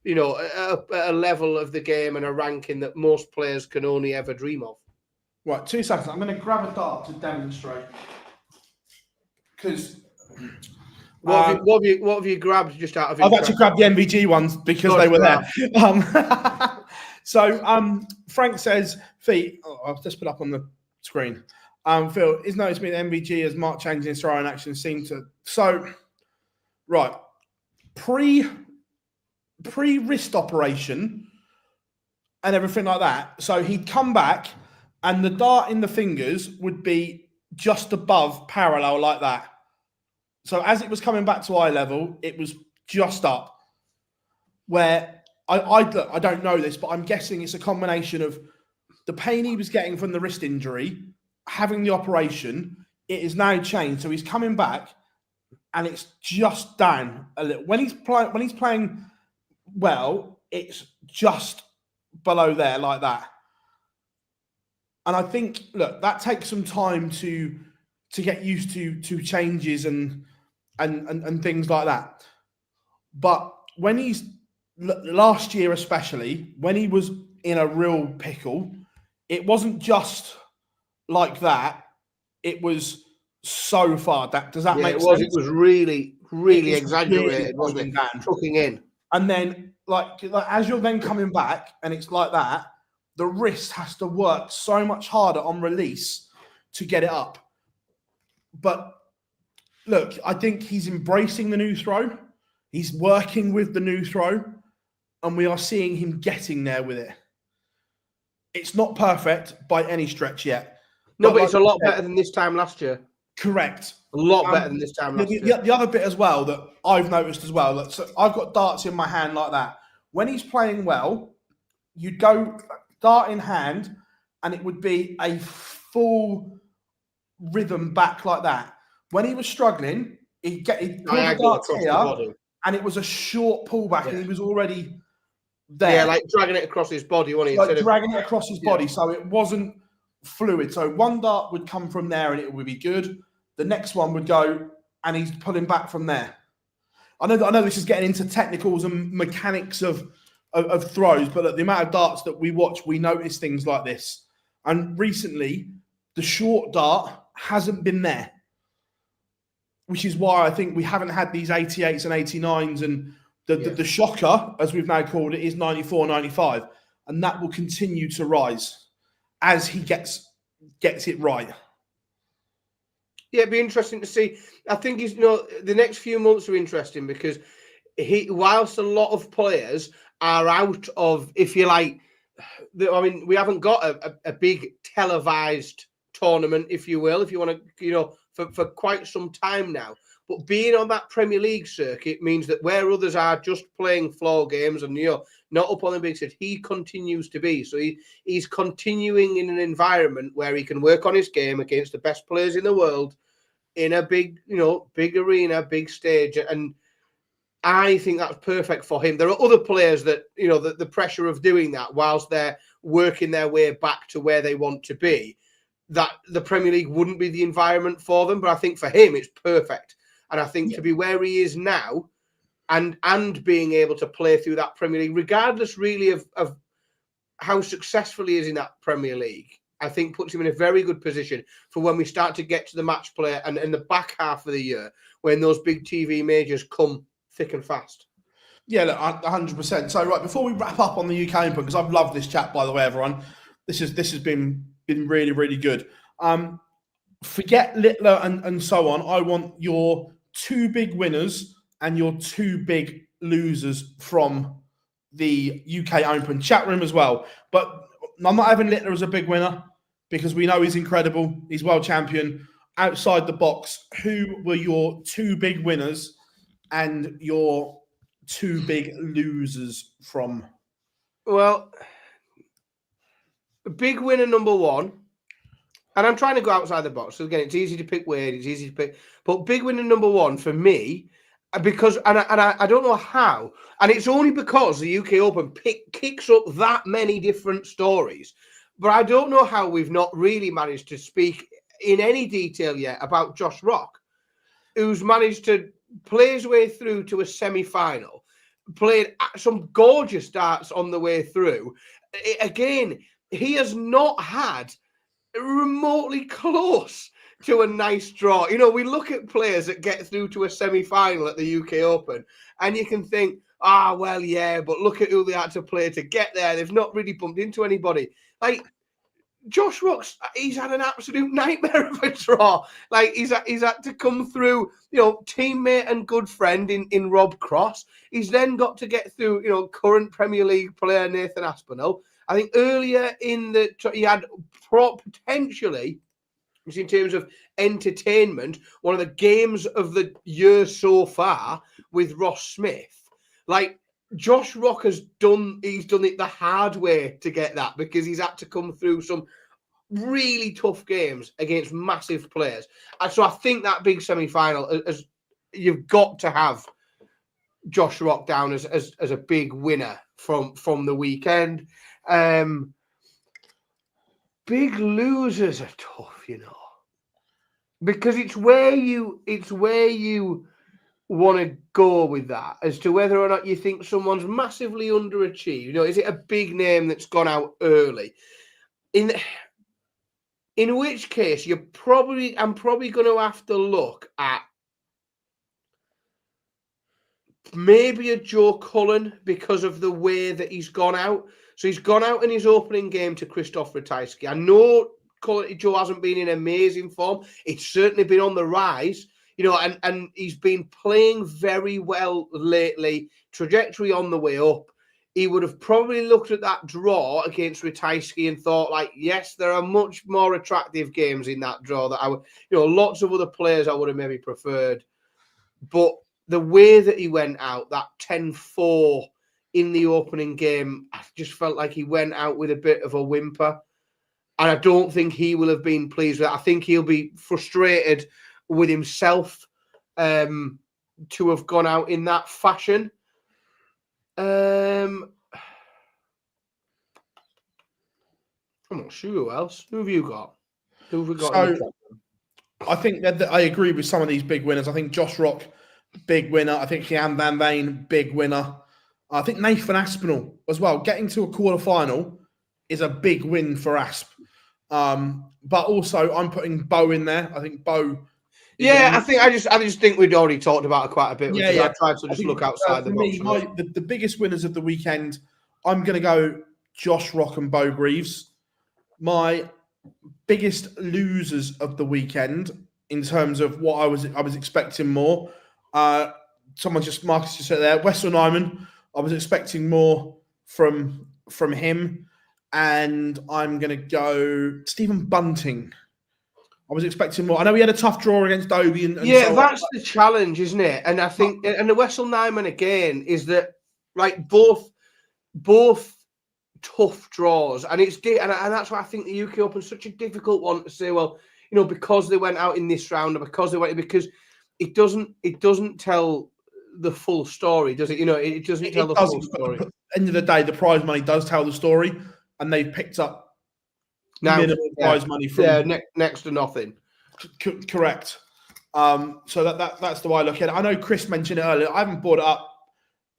a level of the game and a ranking that most players can only ever dream of. Right, 2 seconds, I'm going to grab a dart to demonstrate, because What have you grabbed just out of interest? I've actually grabbed the MVG ones because they were there. So Frank says, I'll just put up on the screen. Phil, is noticed me that MVG as marked changes in throwing action seem to. So, right, pre-wrist operation, and everything like that. So he'd come back, and the dart in the fingers would be just above parallel like that. So as it was coming back to eye level, it was just up. Where I don't know this, but I'm guessing it's a combination of the pain he was getting from the wrist injury, having the operation. It is now changed, so he's coming back, and it's just down a little. When he's playing well, it's just below there like that. And I think, look, that takes some time to get used to changes and things like that. But when he's last year, especially when he was in a real pickle, it wasn't just like that. It was so far. Does that make sense? It was really exaggerated, wasn't it? Tucking in. And then, like as you're then coming back, and it's like that, the wrist has to work so much harder on release to get it up. But look, I think he's embracing the new throw. He's working with the new throw, and we are seeing him getting there with it. It's not perfect by any stretch yet. No, but it's a lot better than this time last year. Correct. A lot better than this time last year. The other bit as well that I've noticed as well, that so I've got darts in my hand like that. When he's playing well, you'd go dart in hand, and it would be a full rhythm back like that. When he was struggling, he'd pull the dart here, and it was a short pullback, and he was already there. Yeah, like dragging it across his body, wasn't he? Like dragging it across his body, so it wasn't fluid. So one dart would come from there, and it would be good. The next one would go, and he's pulling back from there. I know this is getting into technicals and mechanics of throws, but at the amount of darts that we watch, we notice things like this. And recently, the short dart hasn't been there, which is why I think we haven't had these 88s and 89s, and the shocker, as we've now called it, is 94, 95, and that will continue to rise as he gets it right. Yeah, it'd be interesting to see. I think the next few months are interesting because whilst a lot of players are out of, if you like, we haven't got a big televised tournament, if you will, if you want to, for quite some time now. But being on that Premier League circuit means that where others are just playing floor games and not up on the big stage, he continues to be. So he's continuing in an environment where he can work on his game against the best players in the world in a big arena, big stage. And I think that's perfect for him. There are other players that, the pressure of doing that whilst they're working their way back to where they want to be, that the Premier League wouldn't be the environment for them. But I think for him, it's perfect. And I think to be where he is now and being able to play through that Premier League, regardless really of how successful he is in that Premier League, I think puts him in a very good position for when we start to get to the match play and in the back half of the year when those big TV majors come thick and fast. Yeah, look, 100%. So, right, before we wrap up on the UK Open, because I've loved this chat, by the way, everyone. This has been really, really good. Forget Littler and so on. I want your two big winners and your two big losers from the UK Open chat room as well. But I'm not having Littler as a big winner because we know he's incredible. He's world champion. Outside the box, who were your two big winners and your two big losers from? Well, big winner number one, and I'm trying to go outside the box. So again, it's easy to pick Wade, it's easy to pick, but big winner number one for me, because I don't know how, and it's only because the UK Open kicks up that many different stories, but I don't know how we've not really managed to speak in any detail yet about Josh Rock, who's managed to play his way through to a semi-final, played some gorgeous darts on the way through. Again, he has not had remotely close to a nice draw. We look at players that get through to a semi-final at the UK Open, and you can think, but look at who they had to play to get there. They've not really bumped into anybody. Like, Josh Rock's, he's had an absolute nightmare of a draw. Like he's had to come through, teammate and good friend in Rob Cross. He's then got to get through, current Premier League player Nathan Aspinall. I think earlier he had potentially, in terms of entertainment, one of the games of the year so far with Ross Smith. Like Josh Rock he's done it the hard way to get that, because he's had to come through some really tough games against massive players. And so I think that big semi-final, as you've got to have Josh Rock down as a big winner from the weekend. Big losers are tough, because it's where you want to go with that, as to whether or not you think someone's massively underachieved. Is it a big name that's gone out early? In which case, I'm probably going to have to look at maybe a Joe Cullen, because of the way that he's gone out. So he's gone out in his opening game to Krzysztof Ratajski. I know Joe hasn't been in amazing form. It's certainly been on the rise, and he's been playing very well lately. Trajectory on the way up. He would have probably looked at that draw against Ratajski and thought, like, yes, there are much more attractive games in that draw that I would, lots of other players I would have maybe preferred. But the way that he went out, that 10-4 in the opening game, I just felt like he went out with a bit of a whimper. And I don't think he will have been pleased with it. I think he'll be frustrated with himself to have gone out in that fashion. I'm not sure who else. Who have you got? Who have we got? So, I think that I agree with some of these big winners. I think Josh Rock, big winner. I think Jan van Veen, big winner. I think Nathan Aspinall as well. Getting to a quarter-final is a big win for Asp. But also, I'm putting Beau in there. I think Beau. I just think we'd already talked about it quite a bit. Yeah. I tried to just look outside the box. The biggest winners of the weekend, I'm going to go Josh Rock and Beau Greaves. My biggest losers of the weekend, in terms of what I was expecting more. Marcus just said there, Wessel Nyman. I was expecting more from him, and I'm going to go Stephen Bunting. I was expecting more. I know he had a tough draw against Dobie. And so that's the challenge, isn't it? And I think, and the Wessel Nyman again is that, like, both tough draws, and and that's why I think the UK Open is such a difficult one to say. Well, because they went out in this round, or because it doesn't tell the full story, does it? It doesn't tell the full story. At the end of the day, the prize money does tell the story, and they've picked up minimal prize money from next to nothing. Correct. So that's the way I look at it. I know Chris mentioned it earlier. I haven't brought it up,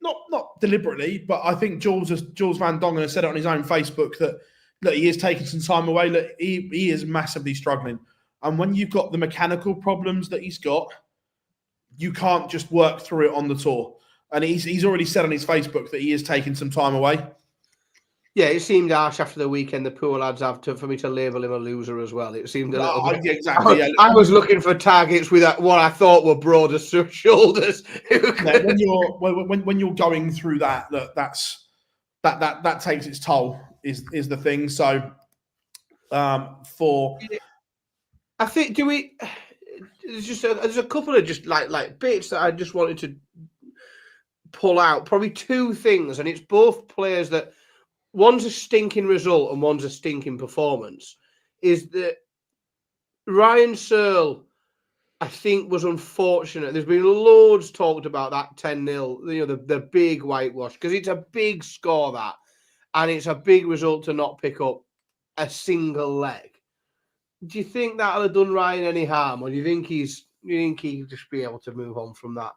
not deliberately, but I think Jules Van Dongen has said it on his own Facebook that look, he is taking some time away. Look, he is massively struggling, and when you've got the mechanical problems that he's got, you can't just work through it on the tour. And he's already said on his Facebook that he is taking some time away. Yeah, it seemed harsh after the weekend. The poor lads for me to label him a loser as well. It seemed a little bit. Exactly. Yeah. I was looking for targets with what I thought were broader shoulders. When you're going through that takes its toll. Is the thing. So I think there's a couple of just like bits that I just wanted to pull out. Probably two things, and it's both players that. One's a stinking result and one's a stinking performance. Is that Ryan Searle, I think, was unfortunate. There's been loads talked about that 10-0, the big whitewash, because it's a big score, that, and it's a big result to not pick up a single leg. Do you think that'll have done Ryan any harm, or do you think he'll just be able to move on from that?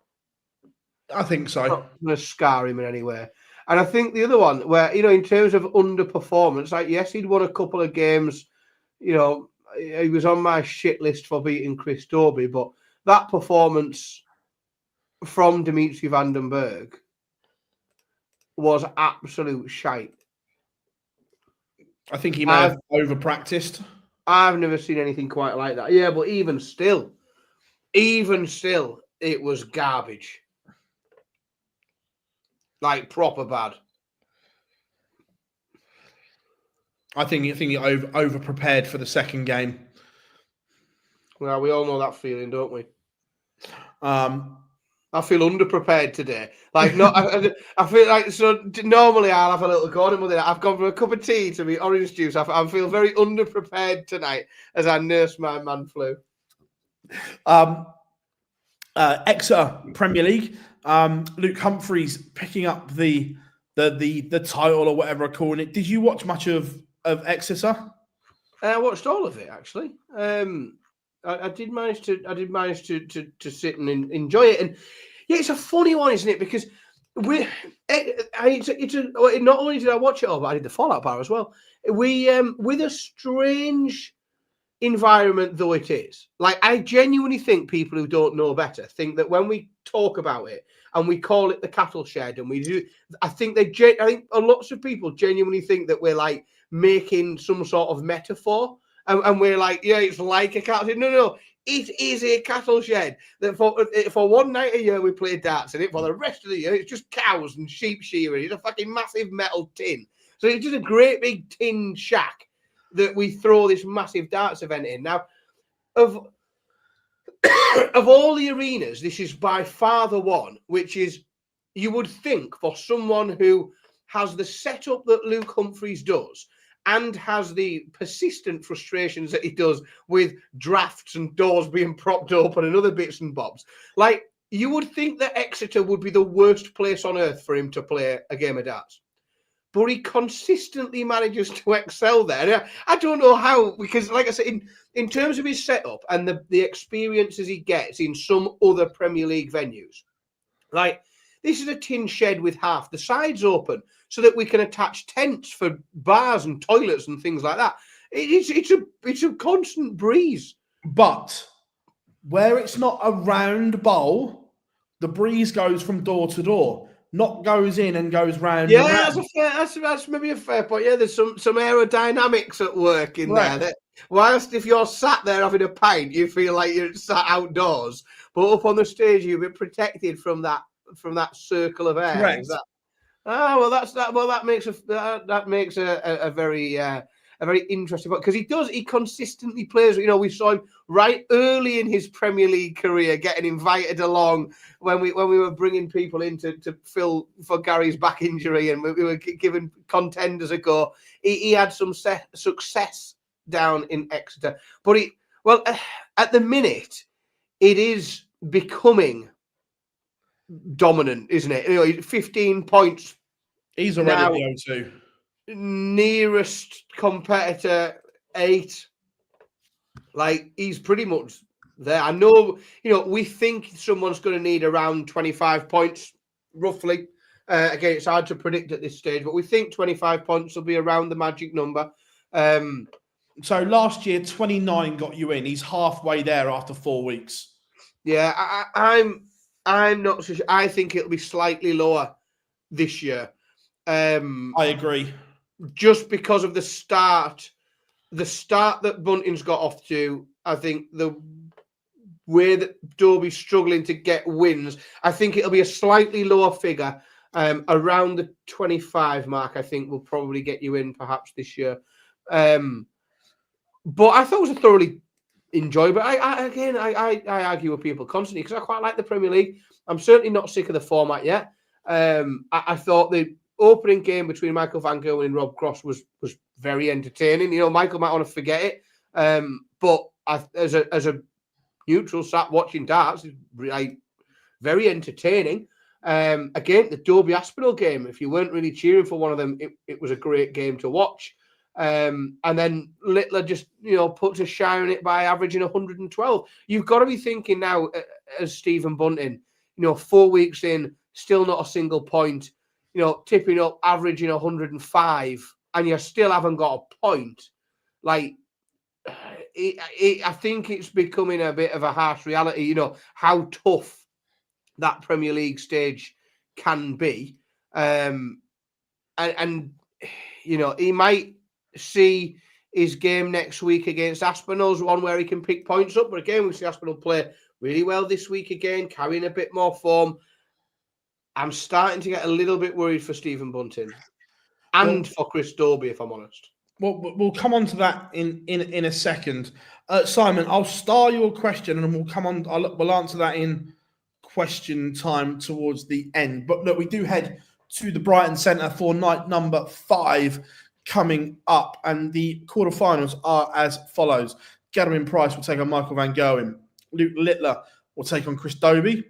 I think so. Not going to scar him in any way. And I think the other one, where, in terms of underperformance, like, yes, he'd won a couple of games. He was on my shit list for beating Chris Dobie, but that performance from Dimitri van den Berg was absolute shite. I think he may have over practiced. I've never seen anything quite like that. Yeah, but even still, it was garbage. Like proper bad. I think he over prepared for the second game. Well, we all know that feeling, don't we? I feel underprepared today. Like, not. I feel like normally I'll have a little go on with it. I've gone for a cup of tea to be orange juice. I feel very underprepared tonight as I nurse my man flu. Exeter Premier League. Luke Humphries picking up the title or whatever I'm calling it. Did you watch much of Exeter? I watched all of it actually. I did manage to sit and enjoy it, and yeah, it's a funny one, isn't it? Because not only did I watch it all, but I did the Fallout Bar as well. We with a strange environment though it is. Like, I genuinely think people who don't know better think that when we talk about it and we call it the cattle shed and we do, I think lots of people genuinely think that we're like making some sort of metaphor. And we're like, yeah, it's like a cattle shed. No, it is a cattle shed. That for one night a year we play darts in it. For the rest of the year, it's just cows and sheep shearing. It's a fucking massive metal tin. So it's just a great big tin shack that we throw this massive darts event in. Now, of all the arenas, this is by far the one which is, you would think, for someone who has the setup that Luke Humphries does, and has the persistent frustrations that he does with drafts and doors being propped open and other bits and bobs. Like, you would think that Exeter would be the worst place on earth for him to play a game of darts. But he consistently manages to excel there. I don't know how, because like I said, in terms of his setup and the experiences he gets in some other Premier League venues, like, this is a tin shed with half the sides open so that we can attach tents for bars and toilets and things like that. It's a constant breeze. But where it's not a round bowl, the breeze goes from door to door, not goes in and goes round. Yeah, that's maybe a fair point. Yeah, there's some aerodynamics at work in there. That whilst if you're sat there having a pint, you feel like you're sat outdoors, but up on the stage you'll be protected from that circle of air. Correct. That makes a very interesting point, because he consistently plays. You know, we saw him right early in his Premier League career getting invited along when we were bringing people in to fill for Gary's back injury, and we were giving contenders a go. He had some success down in Exeter, but at the minute it is becoming dominant, isn't it? You know, 15 points. He's already the O2. Nearest competitor 8. Like, he's pretty much there. I know, you know, we think someone's going to need around 25 points roughly. Again, it's hard to predict at this stage, but we think 25 points will be around the magic number. So last year 29 got you in. He's halfway there after 4 weeks. Yeah, I'm not so sure. I think it'll be slightly lower this year. I agree. Just because of the start that Bunting's got off to. I think the way that Dobie's struggling to get wins, I think it'll be a slightly lower figure, around the 25 mark. I think will probably get you in perhaps this year. But I thought it was a thoroughly enjoyable. I argue with people constantly because I quite like the Premier League. I'm certainly not sick of the format yet. I thought the opening game between Michael Van Gerwen and Rob Cross was very entertaining. You know, Michael might want to forget it, but as a neutral sat watching darts, it's like very entertaining. Again, the Dobie Aspinall game, if you weren't really cheering for one of them, it was a great game to watch. And then Littler just, you know, puts a shine on it by averaging 112. You've got to be thinking now, as Stephen Bunting, you know, 4 weeks in, still not a single point, you know, tipping up, averaging 105, and you still haven't got a point. Like, I think it's becoming a bit of a harsh reality, you know, how tough that Premier League stage can be. And you know, he might see his game next week against Aspinall's one where he can pick points up. But again, we see Aspinall play really well this week again, carrying a bit more form. I'm starting to get a little bit worried for Stephen Bunting and for Chris Dobie, if I'm honest. Well, we'll come on to that in a second. Simon, I'll star your question and we'll come on. We'll answer that in question time towards the end. But look, we do head to the Brighton Centre for night number 5 coming up. And the quarterfinals are as follows. Gadwin Price will take on Michael Van Gerwen. Luke Littler will take on Chris Dobie.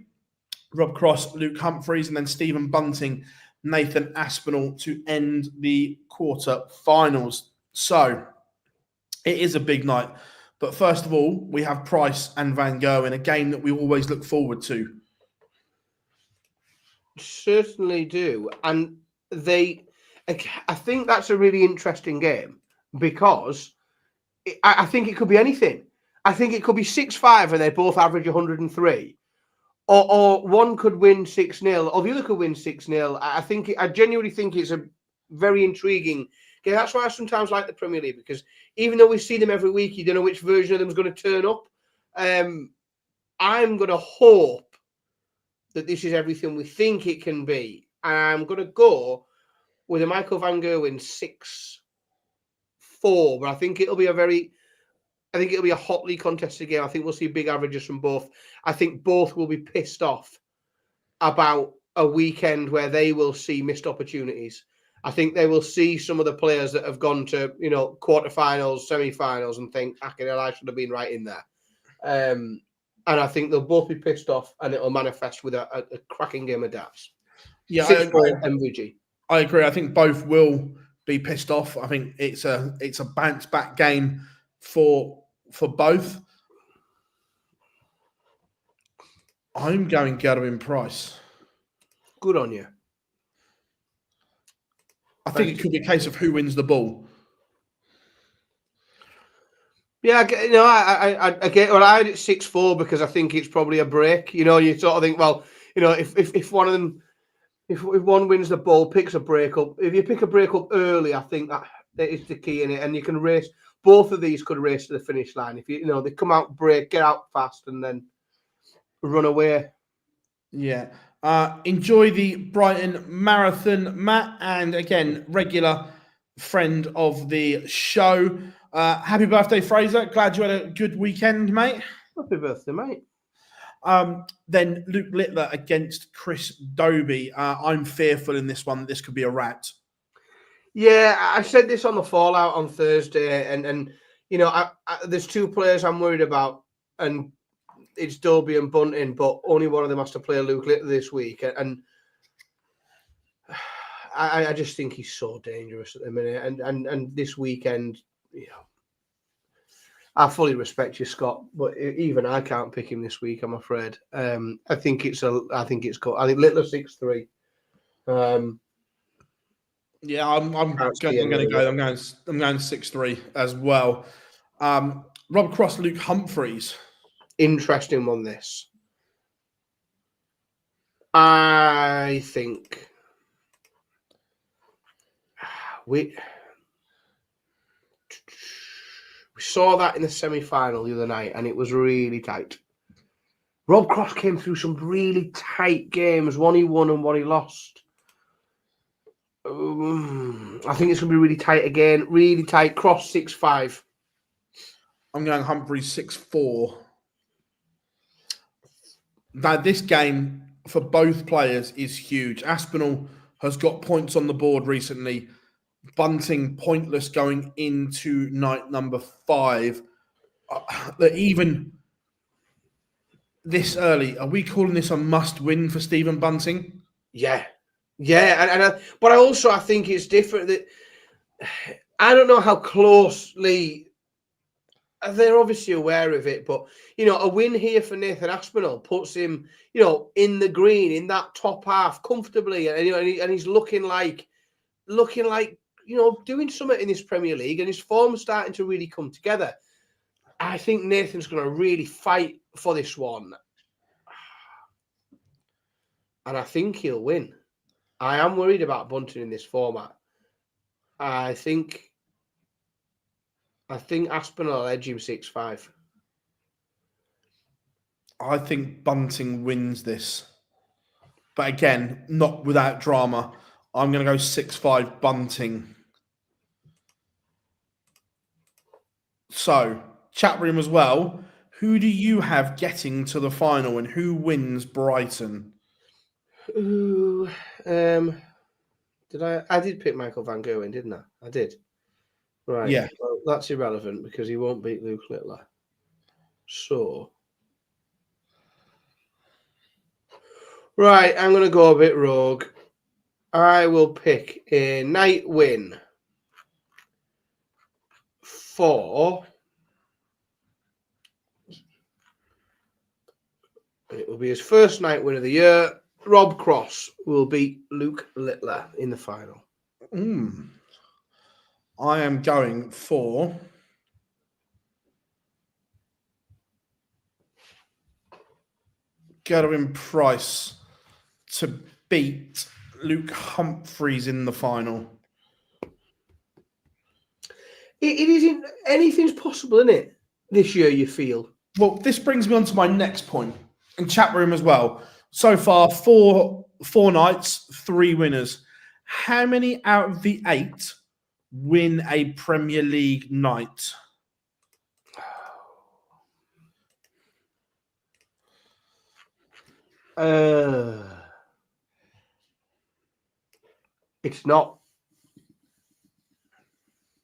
Rob Cross, Luke Humphries, and then Stephen Bunting, Nathan Aspinall to end the quarterfinals. So it is a big night. But first of all, we have Price and Van Gerwen, a game that we always look forward to. Certainly do. And I think that's a really interesting game because I think it could be anything. I think it could be 6-5 and they both average 103. Or one could win 6-0, or the other could win 6-0. I genuinely think it's a very intriguing game. That's why I sometimes like the Premier League, because even though we see them every week, you don't know which version of them is going to turn up. I'm going to hope that this is everything we think it can be. And I'm going to go with a Michael Van Gerwen 6-4, but I think it'll be a hotly contested game. I think we'll see big averages from both. I think both will be pissed off about a weekend where they will see missed opportunities. I think they will see some of the players that have gone to, quarterfinals, semi-finals and think, I should have been right in there. And I think they'll both be pissed off and it'll manifest with a cracking game of darts. Yeah, 6-4 MVG. I agree. I think both will be pissed off. I think it's a bounce back game for both. I'm going Gadwin Price. Good on you. I think it could be a case of who wins the ball. Yeah, I get. Well, I had it 6-4 because I think it's probably a break. You sort of think, well, if one of them, if one wins the ball, picks a break up. If you pick a break up early, I think that is the key in it, and you can race. Both of these could race to the finish line if they come out, break, get out fast, and then run away. Yeah. Enjoy the Brighton Marathon, Matt, and again, regular friend of the show. Happy birthday, Fraser. Glad you had a good weekend, mate. Happy birthday, mate. Then Luke Littler against Chris Dobie. I'm fearful in this one. This could be a rat. Yeah, I said this on the Fallout on Thursday, and there's two players I'm worried about, and it's Dobie and Bunting, but only one of them has to play Luke Littler this week, and I just think he's so dangerous at the minute, and this weekend, I fully respect you, Scott, but even I can't pick him this week, I'm afraid. I think Littler 6-3. Yeah, I'm going to go. I'm going 6-3 as well. Rob Cross, Luke Humphries. Interesting one, this. I think we saw that in the semi-final the other night, and it was really tight. Rob Cross came through some really tight games. One he won and one he lost. I think it's going to be really tight again. Really tight. Cross 6-5. I'm going Humphries 6-4. Now, this game for both players is huge. Aspinall has got points on the board recently. Bunting pointless going into night number 5. Even this early, are we calling this a must-win for Stephen Bunting? Yeah. Yeah, but I think it's different. That I don't know how closely they're obviously aware of it, but a win here for Nathan Aspinall puts him, in the green in that top half comfortably, and he's looking like doing something in this Premier League, and his form's starting to really come together. I think Nathan's going to really fight for this one, and I think he'll win. I am worried about Bunting in this format. I think I think Aspinall will edge him 6-5. I think Bunting wins this. But again, not without drama. I'm going to go 6-5 Bunting. So, chat room as well. Who do you have getting to the final and who wins Brighton? Ooh, did I did pick Michael Van Gerwen, didn't I? I did. Right. Yeah. Well, that's irrelevant because he won't beat Luke Littler. So, right, I'm going to go a bit rogue. I will pick a night win for... It will be his first night win of the year. Rob Cross will beat Luke Littler in the final. I am going for Gerwin Price to beat Luke Humphries in the final. It isn't anything's possible, isn't it? This year, you feel. Well, this brings me on to my next point in chat room as well. So far, four nights, 3 winners. How many out of the 8 win a Premier League night? It's not.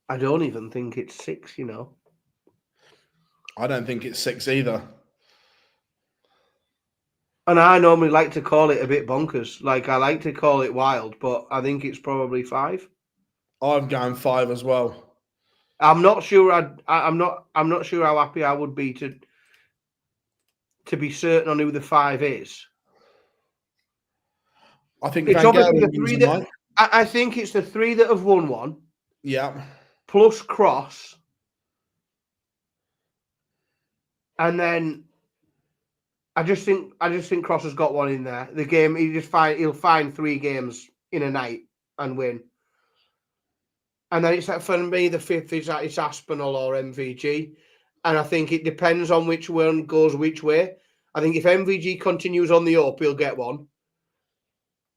I don't even think it's 6, you know. I don't think it's 6 either. And I normally like to call it a bit bonkers. Like, I like to call it wild, but I think it's probably 5. I'm going 5 as well. I'm not sure. I'm not sure how happy I would be to be certain on who the 5 is. I think It's Van obviously Gerwen the 3 wins that tonight. I think it's the 3 that have won one Yeah. plus Cross, and then I just think Cross has got one in there. The game he'll find 3 games in a night and win. And then it's like, for me, the 5th is it's Aspinall or MVG. And I think it depends on which one goes which way. I think if MVG continues on the up, he'll get one.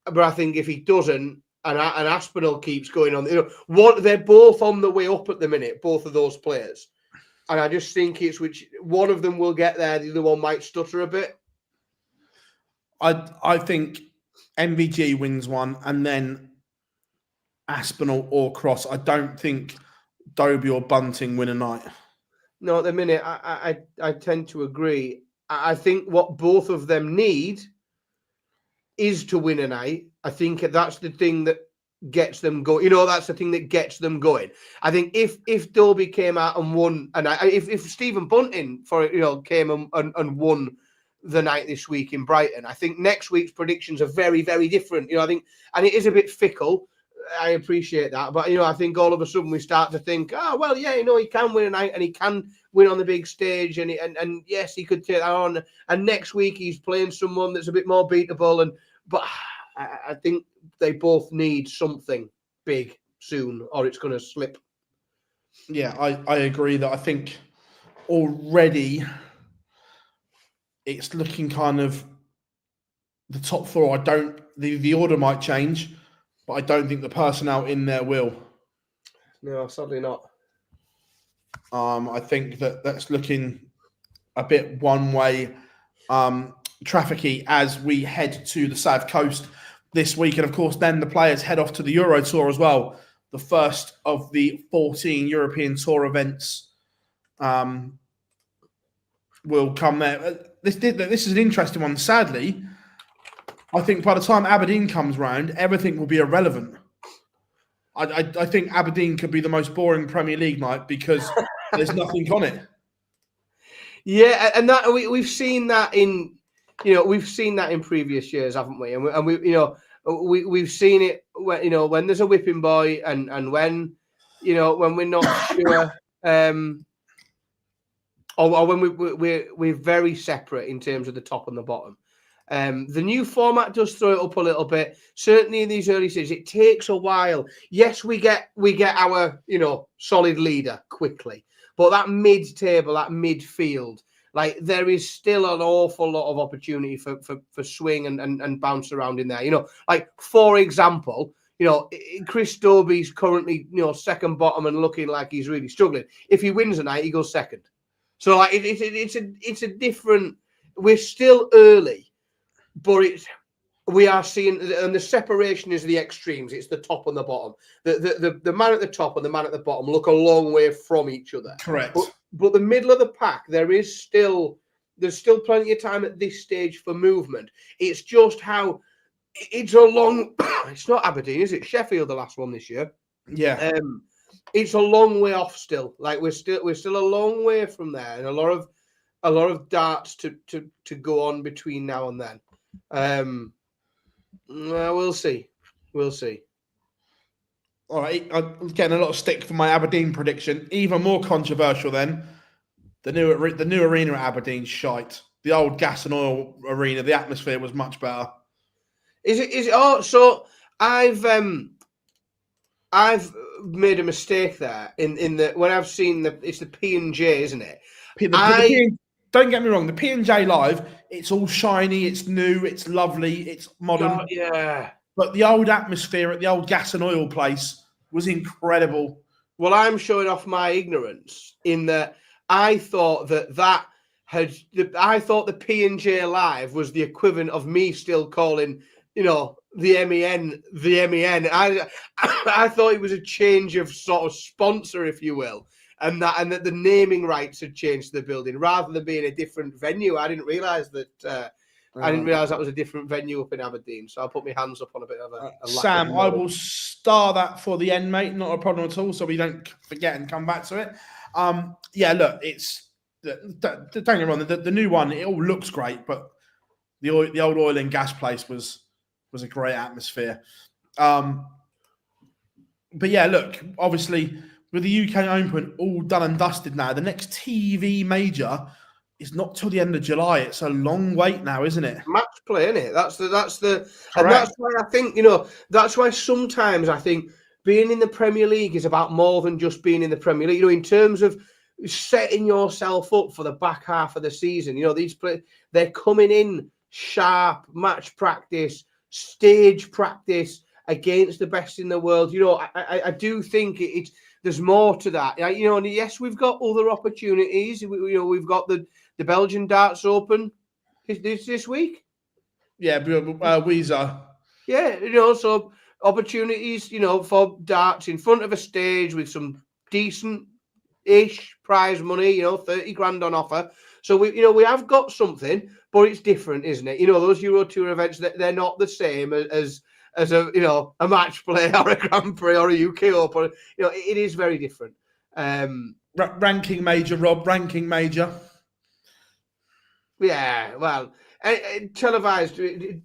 But I think if he doesn't, and Aspinall keeps going on, they're both on the way up at the minute, both of those players. And I just think it's which one of them will get there, the other one might stutter a bit. I think MVG wins one, and then Aspinall or Cross. I don't think Dobie or Bunting win a night. No, at the minute, I tend to agree. I think what both of them need is to win a night. I think that's the thing that gets them going. That's the thing that gets them going. I think if Dobie came out and won a night, if Stephen Bunting came and won the night this week in Brighton, I think next week's predictions are very, very different. I think, and it is a bit fickle. I appreciate that, but I think all of a sudden we start to think, he can win a night and he can win on the big stage, and yes, he could take that on. And next week he's playing someone that's a bit more beatable. But I think they both need something big soon, or it's going to slip. Yeah, I agree that I think already it's looking kind of the top 4. The order might change, but I don't think the personnel in there will. No, sadly not. I think that's looking a bit one-way trafficky as we head to the South Coast this week. And, of course, then the players head off to the Euro Tour as well, the first of the 14 European Tour events will come there. This is an interesting one. Sadly, I think by the time Aberdeen comes round, everything will be irrelevant. I think Aberdeen could be the most boring Premier League night because there's nothing on it. Yeah, and that we've seen that in previous years, haven't we? And we've seen it when there's a whipping boy and when we're not sure or when we're very separate in terms of the top and the bottom. The new format does throw it up a little bit. Certainly in these early stages, it takes a while. Yes, we get our solid leader quickly, but that mid-table, that midfield, like there is still an awful lot of opportunity for swing and bounce around in there. Like for example, Chris Dobie's currently second bottom and looking like he's really struggling. If he wins a night, he goes second. So like it's a different. We're still early, but we are seeing, and the separation is the extremes. It's the top and the bottom. The man at the top and the man at the bottom look a long way from each other. Correct. But the middle of the pack, there's still plenty of time at this stage for movement. It's just how it's a long. It's not Aberdeen, is it? Sheffield, the last one this year. Yeah. It's a long way off still. Like we're still a long way from there, and a lot of darts to go on between now and then. We'll see. All right, I'm getting a lot of stick for my Aberdeen prediction. Even more controversial then. The new arena at Aberdeen's shite. The old gas and oil arena, the atmosphere was much better. Is it? Oh, so I've made a mistake there in the when I've seen it's the P&J, isn't it? Don't get me wrong, the P&J Live, it's all shiny, it's new, it's lovely, it's modern. Oh, yeah. But the old atmosphere at the old gas and oil place was incredible. Well, I'm showing off my ignorance in that I thought I thought the P&J Live was the equivalent of me still calling, the MEN. I thought it was a change of sort of sponsor, if you will. And that the naming rights had changed to the building rather than being a different venue. I didn't realise that. I didn't realise that was a different venue up in Aberdeen. So I'll put my hands up on a bit of a Sam, I will star that for the end, mate. Not a problem at all. So we don't forget and come back to it. Yeah, look, it's don't get me wrong. The new one, it all looks great, but the old oil and gas place was a great atmosphere. But yeah, look, obviously, with the UK Open all done and dusted now, the next TV major is not till the end of July. It's a long wait now, isn't it? Match play, isn't it? That's the Correct. And that's why I think, that's why sometimes I think being in the Premier League is about more than just being in the Premier League. In terms of setting yourself up for the back half of the season, these players, they're coming in sharp, match practice, stage practice against the best in the world. I do think there's more to that. And yes, we've got other opportunities. We've got the Belgian Darts Open this week. Yeah, Weezer. Yeah, so opportunities, for darts in front of a stage with some decent-ish prize money, 30 grand on offer. So we have got something, but it's different, isn't it? Those Euro Tour events, they're not the same as a match play or a Grand Prix or a UK Open. It is very different. Ranking major, Rob. Ranking major. Yeah, well, televised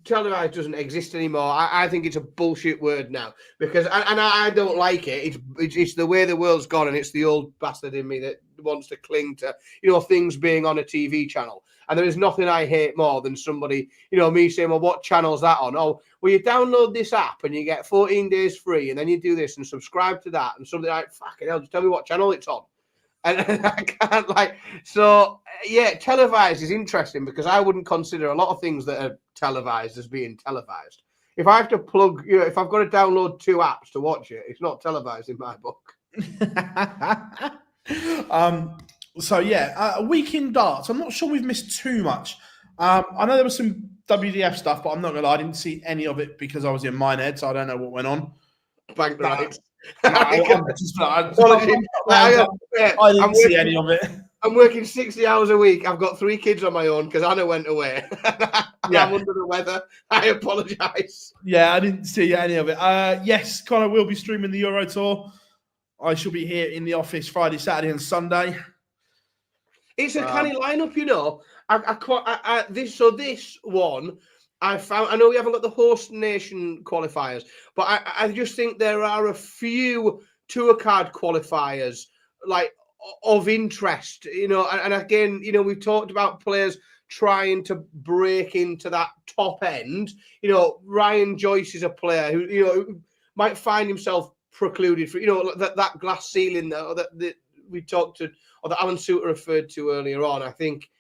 doesn't exist anymore. I think it's a bullshit word now because, and I don't like it. It's the way the world's gone, and it's the old bastard in me that wants to cling to things being on a TV channel. And there is nothing I hate more than somebody, me saying, well, what channel's that on? Oh, well, you download this app and you get 14 days free, and then you do this and subscribe to that, and something like, fucking hell, just tell me what channel it's on. And I can't so yeah, televised is interesting because I wouldn't consider a lot of things that are televised as being televised. If I have to plug, if I've got to download 2 apps to watch it, it's not televised in my book. So yeah, a week in darts. I'm not sure we've missed too much. I know there was some WDF stuff, but I'm not gonna lie, I didn't see any of it because I was in Minehead, so I don't know what went on. Bank rights. I didn't see any of it. I'm working 60 hours a week. I've got 3 kids on my own because Anna went away. I'm under the weather. I apologise. Yeah, I didn't see any of it. Yes, Connor will be streaming the Euro Tour. I shall be here in the office Friday, Saturday, and Sunday. It's a canny lineup, This one, I found. I know we haven't got the host nation qualifiers, but I just think there are a few tour card qualifiers of interest. And again, we've talked about players trying to break into that top end. You know, Ryan Joyce is a player who, you know, who might find himself precluded for, you know, that glass ceiling that we talked to, or that Alan Soutar referred to earlier on. I think,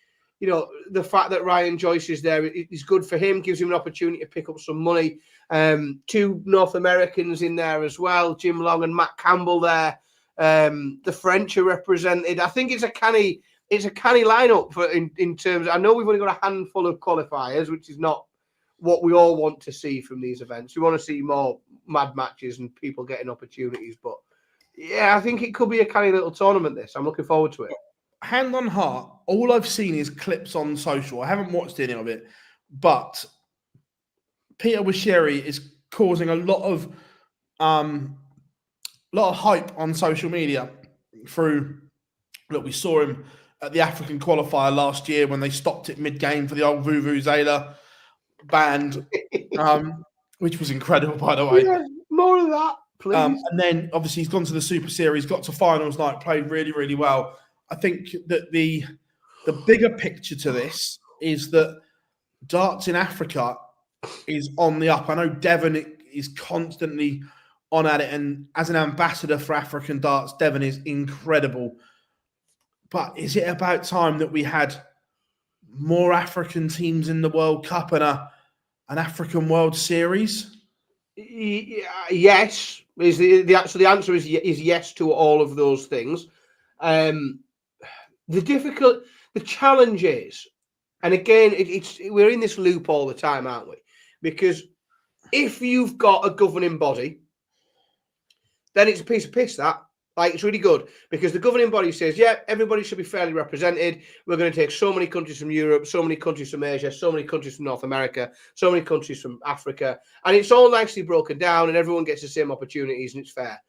you know, the fact that Ryan Joyce is there is good for him, gives him an opportunity to pick up some money. 2 North Americans in there as well, Jim Long and Matt Campbell there. The French are represented. I think it's a canny lineup for in terms. I know we've only got a handful of qualifiers, which is not what we all want to see from these events. We want to see more mad matches and people getting opportunities. But yeah, I think it could be a canny little tournament. This, I'm looking forward to it. Hand on heart, all I've seen is clips on social. I haven't watched any of it, but Peter Wisheri is causing a lot of hype on social media through. Look, we saw him at the African qualifier last year when they stopped it mid-game for the old Vuvuzela band, which was incredible, by the way. Yeah, more of that, please. And then, obviously, he's gone to the Super Series, got to finals night, played really, really well. I think that the bigger picture to this is that darts in Africa is on the up. I know Devon is constantly on at it, and as an ambassador for African darts, Devon is incredible. But is it about time that we had more African teams in the World Cup and an African World Series? Yes. So the answer is yes to all of those things. The challenge is, and again, we're in this loop all the time, aren't we? Because if you've got a governing body, then it's a piece of piss, that. Like, it's really good because the governing body says, yeah, everybody should be fairly represented. We're going to take so many countries from Europe, so many countries from Asia, so many countries from North America, so many countries from Africa. And it's all nicely broken down and everyone gets the same opportunities and it's fair.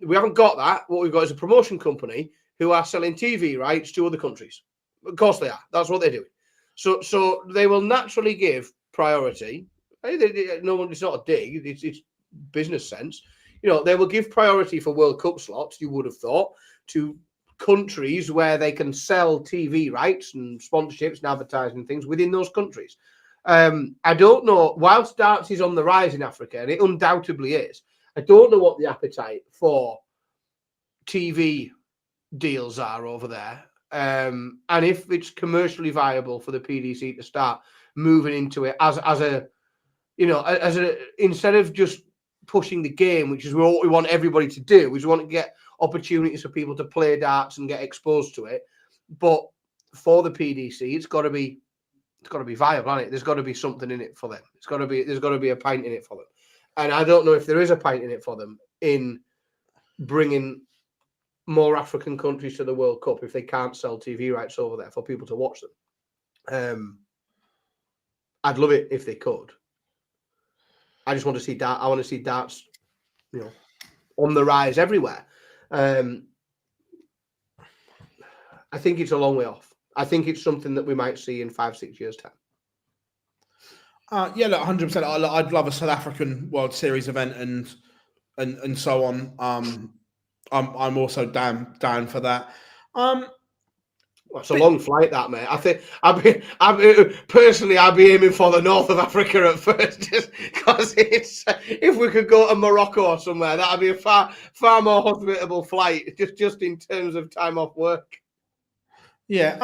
We haven't got that. What we've got is a promotion company who are selling TV rights to other countries. Of course they are. That's what they're doing. So they will naturally give priority. No one, it's not a dig. It's business sense. You know, they will give priority for World Cup slots, you would have thought, to countries where they can sell TV rights and sponsorships and advertising things within those countries. I don't know, whilst darts is on the rise in Africa, and it undoubtedly is, I don't know what the appetite for TV deals are over there. And if it's commercially viable for the PDC to start moving into it as a, you know, instead of just pushing the game, which is what we want everybody to do. We want to get opportunities for people to play darts and get exposed to it. But for the PDC, it's got to be viable, hasn't it? There's got to be something in it for them. There's got to be a pint in it for them. And I don't know if there is a pint in it for them in bringing more African countries to the World Cup if they can't sell TV rights over there for people to watch them. I'd love it if they could. I just want to see darts. I want to see darts, you know, on the rise everywhere. I think it's a long way off. I think it's something that we might see in 5-6 years' time. Yeah, look, 100%. I'd love a South African World Series event and so on. I'm also down for that. Well, it's a long flight, that, mate. I think I'd be aiming for the north of Africa at first, just because if we could go to Morocco or somewhere, that'd be a far more hospitable flight, just in terms of time off work. Yeah.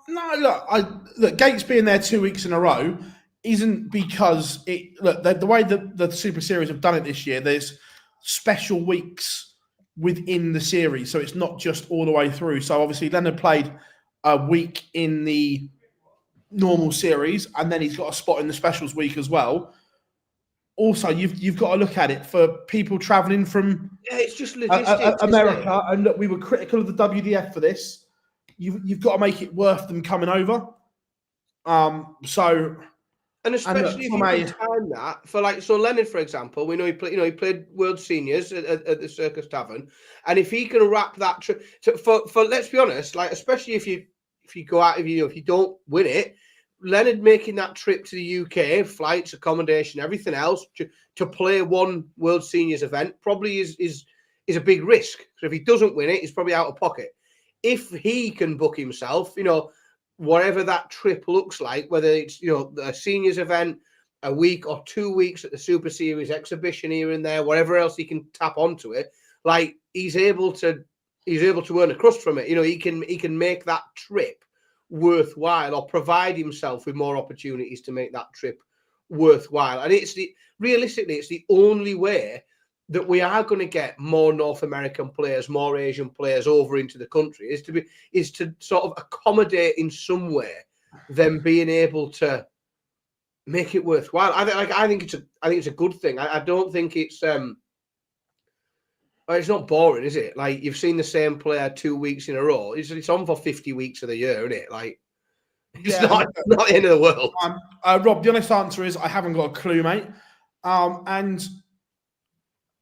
No, look, Gates being there 2 weeks in a row isn't because the way the Super Series have done it this year. There's special weeks within the series, so it's not just all the way through. So obviously, Leonard played a week in the normal series, and then he's got a spot in the specials week as well. Also, you've got to look at it for people traveling from it's just logistics, America. And look, we were critical of the WDF for this. You've got to make it worth them coming over. And especially if you can time that for, like, so Leonard, for example, we know he played World Seniors at the Circus Tavern, and if he can wrap that trip for let's be honest, like, especially if you go out, if you don't win it, Leonard making that trip to the UK, flights, accommodation, everything else to play one World Seniors event probably is a big risk. So if he doesn't win it, he's probably out of pocket. If he can book himself, whatever that trip looks like, whether it's, you know, a seniors event, a week or 2 weeks at the Super Series exhibition here and there, whatever else he can tap onto it, like he's able to earn a crust from it. You know, he can make that trip worthwhile, or provide himself with more opportunities to make that trip worthwhile. And realistically, it's the only way that we are going to get more North American players, more Asian players over into the country, is to sort of accommodate in some way them being able to make it worthwhile. I think it's a good thing. I don't think it's not boring, is it? Like, you've seen the same player 2 weeks in a row. It's on for 50 weeks of the year, isn't it? Like, it's not the end of the world. Rob, the honest answer is I haven't got a clue, mate. And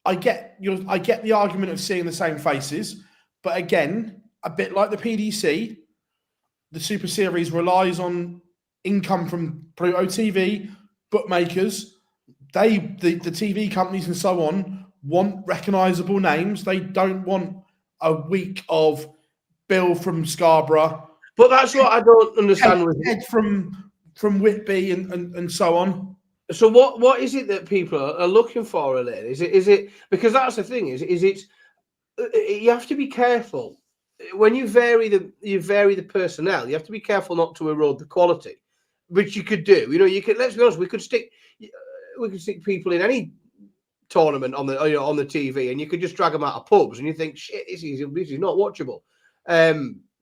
I get the argument of seeing the same faces, but again, a bit like the PDC, the Super Series relies on income from Pluto TV, bookmakers. The TV companies and so on want recognisable names. They don't want a week of Bill from Scarborough. But that's what I don't understand with Ed from Whitby and so on. So what is it that people are looking for, Elaine? Is it because that's the thing, is it's you have to be careful when you vary the personnel. You have to be careful not to erode the quality, which you could do. You know, you could, let's be honest, we could stick people in any tournament on the TV, and you could just drag them out of pubs, and you think, shit, this is not watchable.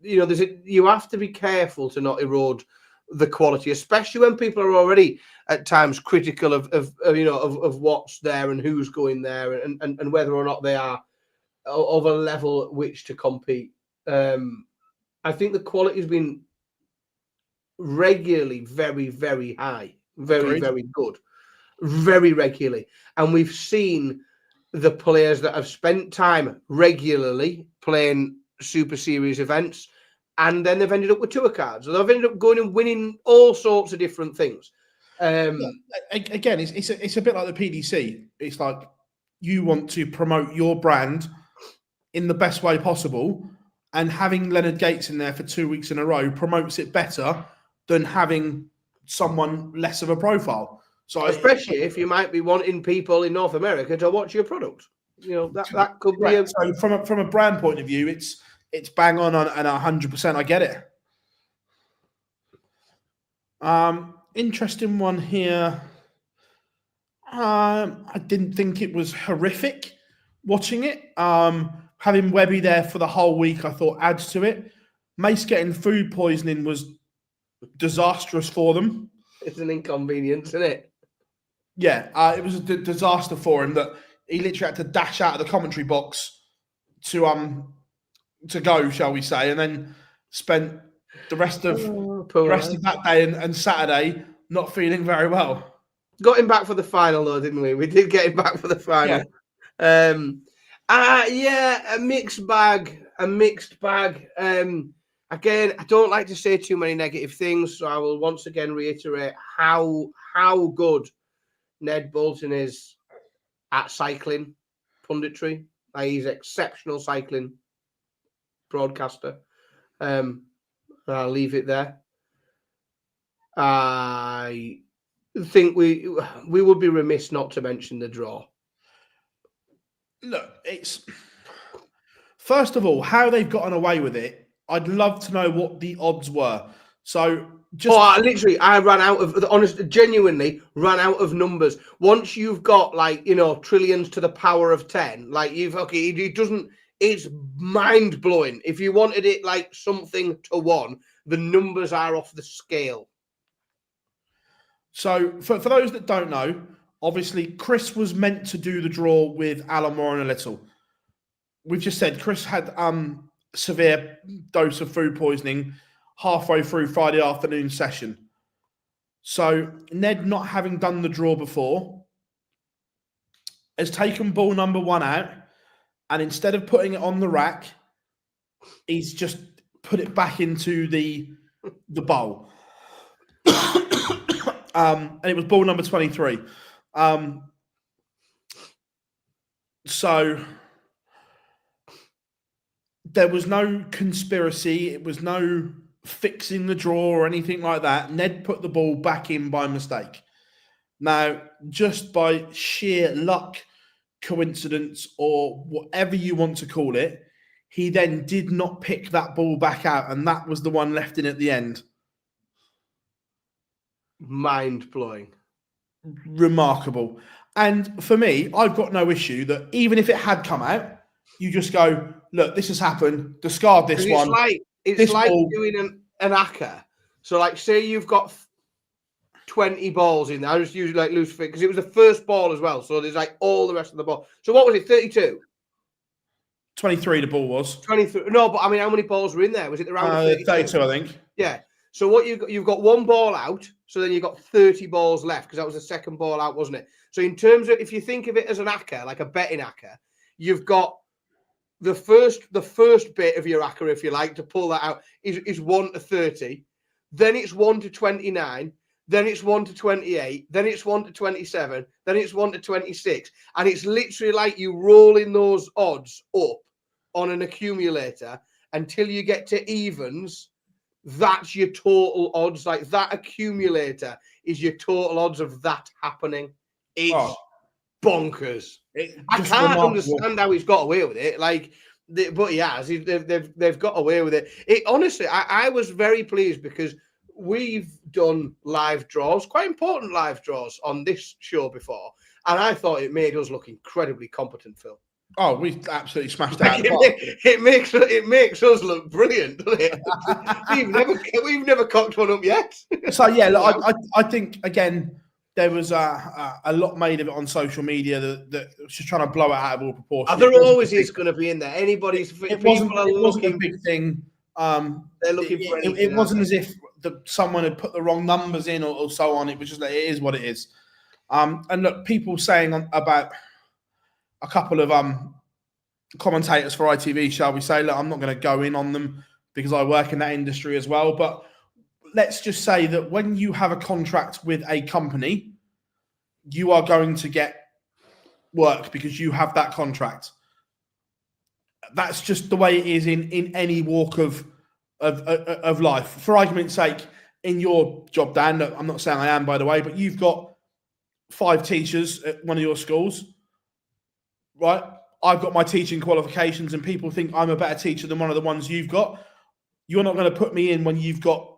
You know, you have to be careful to not erode the quality, especially when people are already at times critical of what's there and who's going there, and whether or not they are of a level at which to compete. I think the quality has been regularly very, very high, very good, very regularly, and we've seen the players that have spent time regularly playing Super Series events, and then they've ended up with tour cards, or they've ended up going and winning all sorts of different things. Again, it's a bit like the PDC. It's like you want to promote your brand in the best way possible, and having Leonard Gates in there for 2 weeks in a row promotes it better than having someone less of a profile. So, especially if you might be wanting people in North America to watch your product, you know, that could be. So from a brand point of view, it's bang on and 100%. I get it. Interesting one here. I didn't think it was horrific watching it. Having Webby there for the whole week, I thought adds to it. Mace getting food poisoning was disastrous for them. It's an inconvenience, isn't it? Yeah, it was a disaster for him that he literally had to dash out of the commentary box to go, shall we say, and then spent the rest of that day and Saturday not feeling very well. Got him back for the final, though, didn't we? We did get him back for the final. Yeah. A mixed bag. Again, I don't like to say too many negative things, so I will once again reiterate how good Ned Bolton is at cycling punditry. He's exceptional cycling broadcaster. I'll leave it there. I think we would be remiss not to mention the draw. Look, it's first of all how they've gotten away with it. I'd love to know what the odds were. So I ran out of genuinely ran out of numbers. Once you've got trillions to the power of 10, it's mind blowing. If you wanted it like something to 1, the numbers are off the scale. So for those that don't know, obviously Chris was meant to do the draw with Alan Moore and a little. We've just said Chris had severe dose of food poisoning halfway through Friday afternoon session. So Ned, not having done the draw before, has taken ball number 1 out, and instead of putting it on the rack, he's just put it back into the bowl. And it was ball number 23. So there was no conspiracy. It was no fixing the draw or anything like that. Ned put the ball back in by mistake. Now, just by sheer luck, coincidence, or whatever you want to call it, he then did not pick that ball back out, and that was the one left in at the end. Mind-blowing. Remarkable. And for me, I've got no issue that even if it had come out, you just go, look, this has happened, discard this one. It's like doing an acca. So, like, say you've got 20 balls in there. I just use like loose fit because it was the first ball as well. So there's like all the rest of the ball. So what was it? 32? 23 the ball was. 23. No, but I mean, how many balls were in there? Was it around 32? 32, I think. Yeah. So what you've got one ball out. So then you've got 30 balls left because that was the second ball out, wasn't it? So in terms of, if you think of it as an acca, like a betting acca, you've got the first bit of your acca, if you like, to pull that out is 1 to 30. Then it's 1 to 29. Then it's 1 to 28. Then it's 1 to 27. Then it's 1 to 26. And it's literally like you rolling those odds up on an accumulator until you get to evens. That's your total odds. Like that accumulator is your total odds of that happening. It's bonkers. I can't understand how he's got away with it. Like, but he has. They've got away with it. It honestly, I was very pleased because we've done live draws, quite important live draws on this show before, and I thought it made us look incredibly competent, Phil. Oh, we absolutely smashed Like out. it makes us look brilliant, doesn't it? we've never cocked one up yet. So yeah, look, I think again there was a lot made of it on social media that was just trying to blow it out of all proportion. There always is going to be in there. It wasn't a big thing. They're looking for anything. It wasn't as if someone had put the wrong numbers in or so on. It was just like, it is what it is. And look, people saying about a couple of commentators for ITV, shall we say, look, I'm not going to go in on them because I work in that industry as well. But let's just say that when you have a contract with a company, you are going to get work because you have that contract. That's just the way it is in any walk of life. For argument's sake, in your job, Dan, I'm not saying I am, by the way, but you've got 5 teachers at one of your schools, right? I've got my teaching qualifications and people think I'm a better teacher than one of the ones you've got. You're not going to put me in when you've got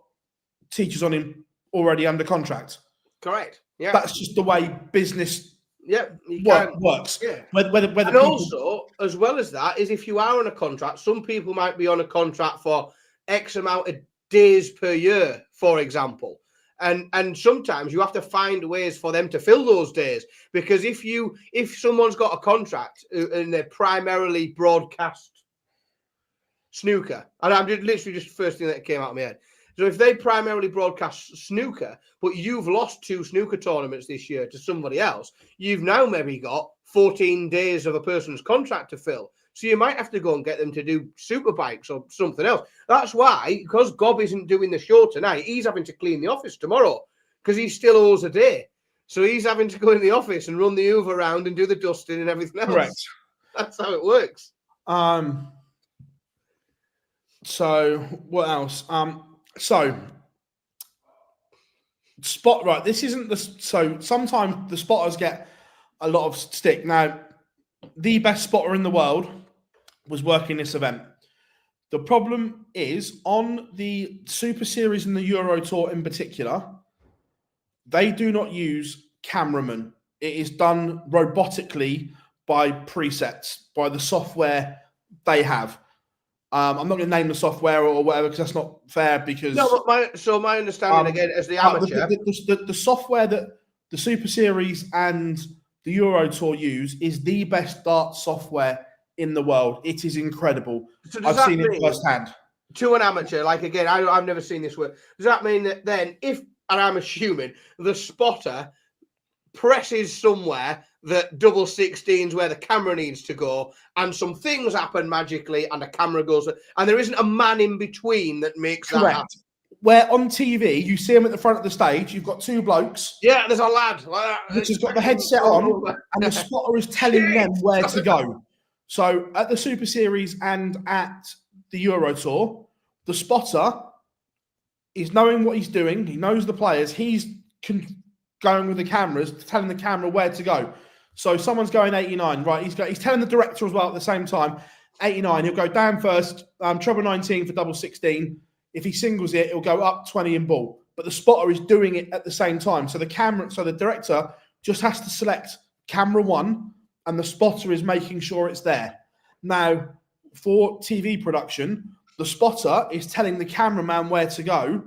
teachers on him already under contract. Correct. Yeah. That's just the way business works. Yeah. Whether and people... also, as well as that, is if you are on a contract, some people might be on a contract for X amount of days per year, for example. And sometimes you have to find ways for them to fill those days. Because if someone's got a contract and they're primarily broadcast snooker, and I'm literally just the first thing that came out of my head. So if they primarily broadcast snooker, but you've lost 2 snooker tournaments this year to somebody else, you've now maybe got 14 days of a person's contract to fill. So you might have to go and get them to do superbikes or something else. That's why, because Gob isn't doing the show tonight, he's having to clean the office tomorrow because he still owes a day. So he's having to go in the office and run the Hoover around and do the dusting and everything else. Correct. That's how it works. So what else? So spot right. This isn't the so sometimes the spotters get a lot of stick. Now, the best spotter in the world was working this event. The problem is on the Super Series and the Euro Tour in particular, they do not use cameramen. It is done robotically by presets, by the software they have. I'm not going to name the software or whatever because that's not fair. Because no, but my understanding again as the amateur, the software that the Super Series and the Euro Tour use is the best darts software in the world. It is incredible. So I've seen it firsthand. To an amateur, like again, I've never seen this work. Does that mean that then, if, and I'm assuming, the spotter presses somewhere that double 16s where the camera needs to go, and some things happen magically, and the camera goes, and there isn't a man in between that makes that happen. Where on TV you see him at the front of the stage, you've got 2 blokes. Yeah, there's a lad which has got the headset on, and the spotter is telling them where to go. So at the Super Series and at the Euro Tour, the spotter He's knowing what he's doing. He knows the players. He's going with the cameras, telling the camera where to go. So someone's going 89, right? He's telling the director as well at the same time. 89. He'll go down first. Treble 19 for double 16. If he singles it, he'll go up 20 in ball. But the spotter is doing it at the same time. So the director just has to select camera 1, and the spotter is making sure it's there. Now, for TV production, the spotter is telling the cameraman where to go.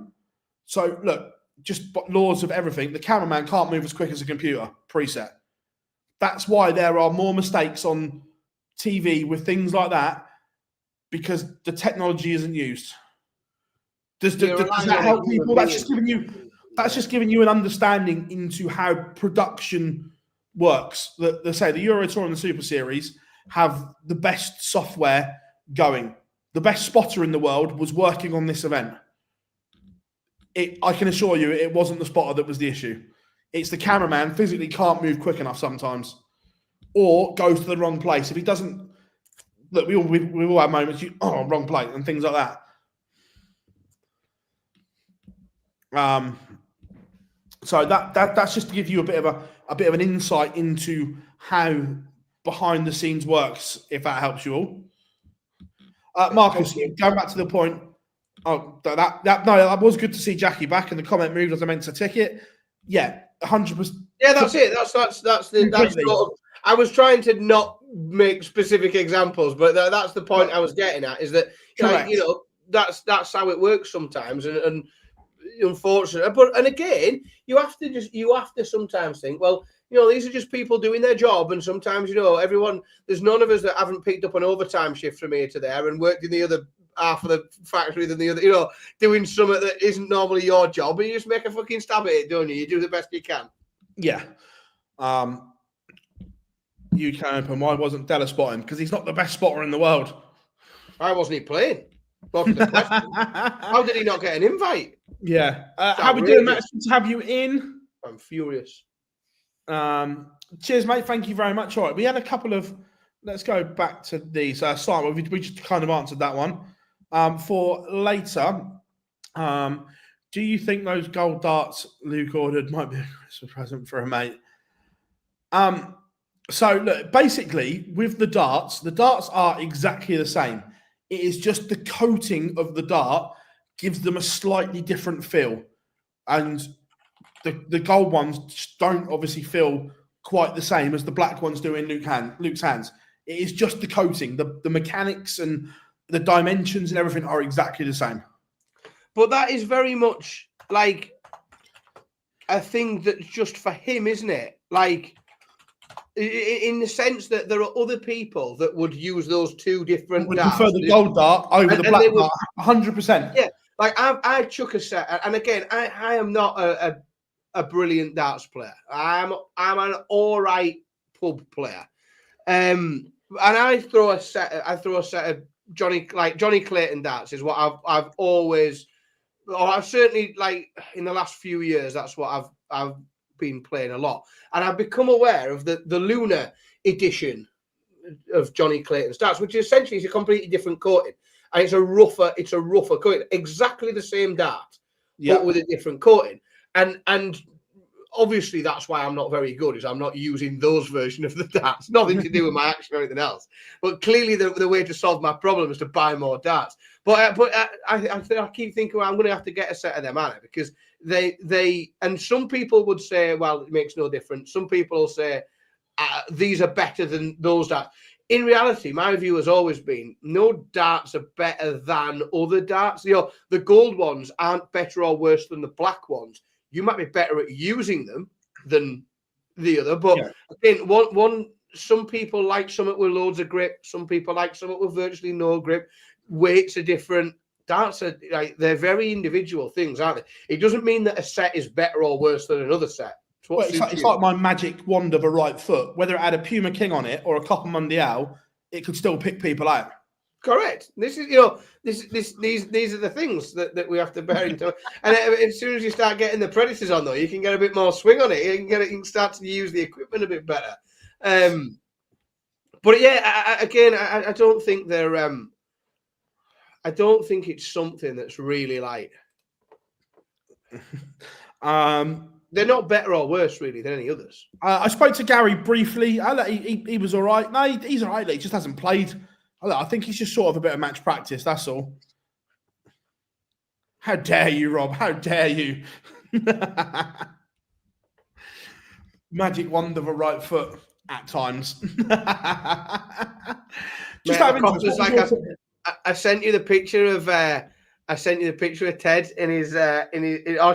So look, just laws of everything. The cameraman can't move as quick as a computer preset. That's why there are more mistakes on TV with things like that, because the technology isn't used. Does that help people? That's just giving you an understanding into how production works. They say the Euro Tour and the Super Series have the best software going. The best spotter in the world was working on this event. I can assure you, it wasn't the spotter that was the issue. It's the cameraman physically can't move quick enough sometimes, or goes to the wrong place. If he doesn't, look, we all have moments. Wrong place and things like that. So that's just to give you a bit of an insight into how behind the scenes works, if that helps you all. Marcus, going back to the point. That was good to see Jackie back, and the comment moved as I meant to ticket. Yeah, 100%. Yeah, that's it. That's sort of, I was trying to not make specific examples, but that's the point I was getting at. Is that that's how it works sometimes, and unfortunately, and again, you have to sometimes think, well, these are just people doing their job, and sometimes there's none of us that haven't picked up an overtime shift from here to there and worked in the other half of the factory than the other, doing something that isn't normally your job, but you just make a fucking stab at it, don't you? You do the best you can. Yeah. UK Open, why wasn't Della spotting? Because he's not the best spotter in the world. Why wasn't he playing? How did he not get an invite? Yeah. How we doing, Matt? Good to have you in. I'm furious. Cheers, mate. Thank you very much. All right, we had a couple of. Let's go back to these. Simon, we just kind of answered that one. For later, do you think those gold darts Luke ordered might be a Christmas present for a mate? So look, basically with the darts are exactly the same. It is just the coating of the dart gives them a slightly different feel, and the gold ones don't obviously feel quite the same as the black ones do in Luke's hands. It is just the coating, the mechanics and the dimensions and everything are exactly the same. But that is very much like a thing that's just for him, isn't it? Like, in the sense that there are other people that would use those two different darts. Prefer the gold dart over the black dart, 100%. Yeah, like I chuck a set, and again, I am not a brilliant darts player. I'm an all right pub player, and I throw a set of Johnny Clayton darts is what I've always, or I've certainly, like in the last few years, that's what I've been playing a lot, and I've become aware of the lunar edition of Johnny Clayton's darts, which essentially is a completely different coating, and it's a rougher coating, exactly the same dart, but with a different coating, and obviously that's why I'm not very good, is I'm not using those versions of the darts. Nothing to do with my action or anything else. But clearly the way to solve my problem is to buy more darts. But I keep thinking, well, I'm going to have to get a set of them, aren't I? Because they and some people would say, well, it makes no difference. Some people will say these are better than those darts. In reality, my view has always been no darts are better than other darts. The gold ones aren't better or worse than the black ones. You might be better at using them than the other, but again, some people like something with loads of grip. Some people like something with virtually no grip. Weights are different. Darts are they're very individual things, aren't they? It doesn't mean that a set is better or worse than another set. It's like my magic wand of a right foot. Whether it had a Puma King on it or a Copa Mundial, it could still pick people out. Correct. This is, these are the things that we have to bear into. And as soon as you start getting the Predators on, though, you can get a bit more swing on it. You can start to use the equipment a bit better. But yeah, I don't think they're. I don't think it's something that's really like They're not better or worse, really, than any others. I spoke to Gary briefly. He was all right. No, he's all right. He just hasn't played. I think he's just sort of a bit of match practice. That's all. How dare you, Rob? How dare you? Magic wand of a right foot at times. Just Mate, out of interest, I sent you the picture of Ted in his I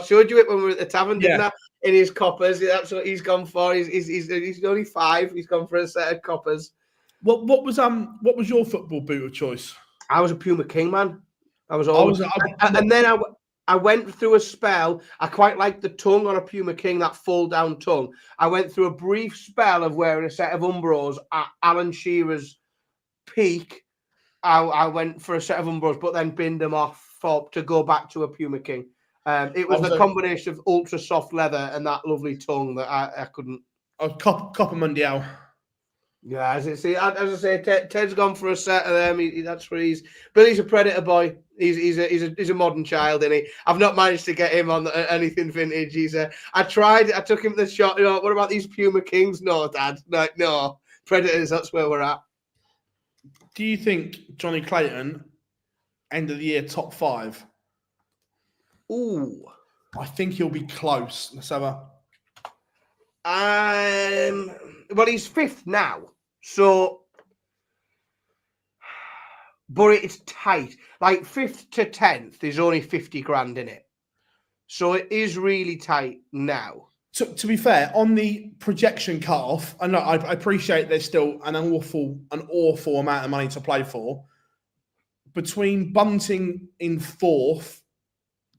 showed you it when we were at the tavern, didn't I? In his coppers. That's what he's gone for. He's only 5. He's gone for a set of coppers. What was your football boot of choice? I was a Puma King, man. And then I went through a spell. I quite liked the tongue on a Puma King, that fold down tongue. I went through a brief spell of wearing a set of Umbros at Alan Shearer's peak. I went for a set of Umbros, but then binned them off to go back to a Puma King. It was the combination of ultra soft leather and that lovely tongue that I couldn't. Copper Mundial. Yeah, as I say, Ted's gone for a set of them. That's where Billy's a Predator boy. He's a modern child, isn't he? I've not managed to get him on anything vintage. I took him to the shop. You know, what about these Puma Kings? No, Dad. No, Predators. That's where we're at. Do you think Johnny Clayton end of the year top 5? Ooh, I think he'll be close. Let's have a. Well, he's 5th now, so, but it's tight. Like 5th to 10th is only 50 grand in it, so it is really tight now. To be fair, on the projection cut-off, I know I appreciate there's still an awful amount of money to play for. Between Bunting in 4th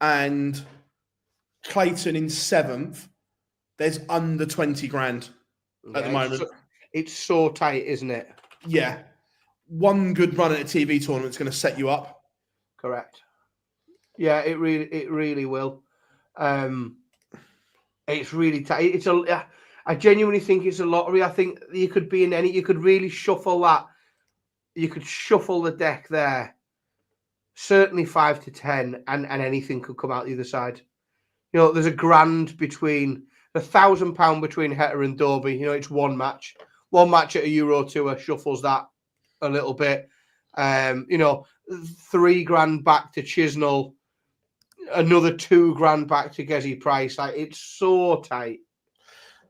and Clayton in 7th, there's under 20 grand at the moment. It's so tight, isn't it? Yeah. One good run at a TV tournament is going to set you up. Correct. Yeah, it really will. It's really tight. I genuinely think it's a lottery. I think you could be in any. You could really shuffle that. You could shuffle the deck there. Certainly 5 to 10, and anything could come out the other side. You know, there's £1,000 between £1,000 between Hetter and Dobie. You know, it's one match. One match at a Euro Tour shuffles that a little bit. You know, £3,000 back to Chisnell. Another £2,000 back to Gezi Price. Like, it's so tight.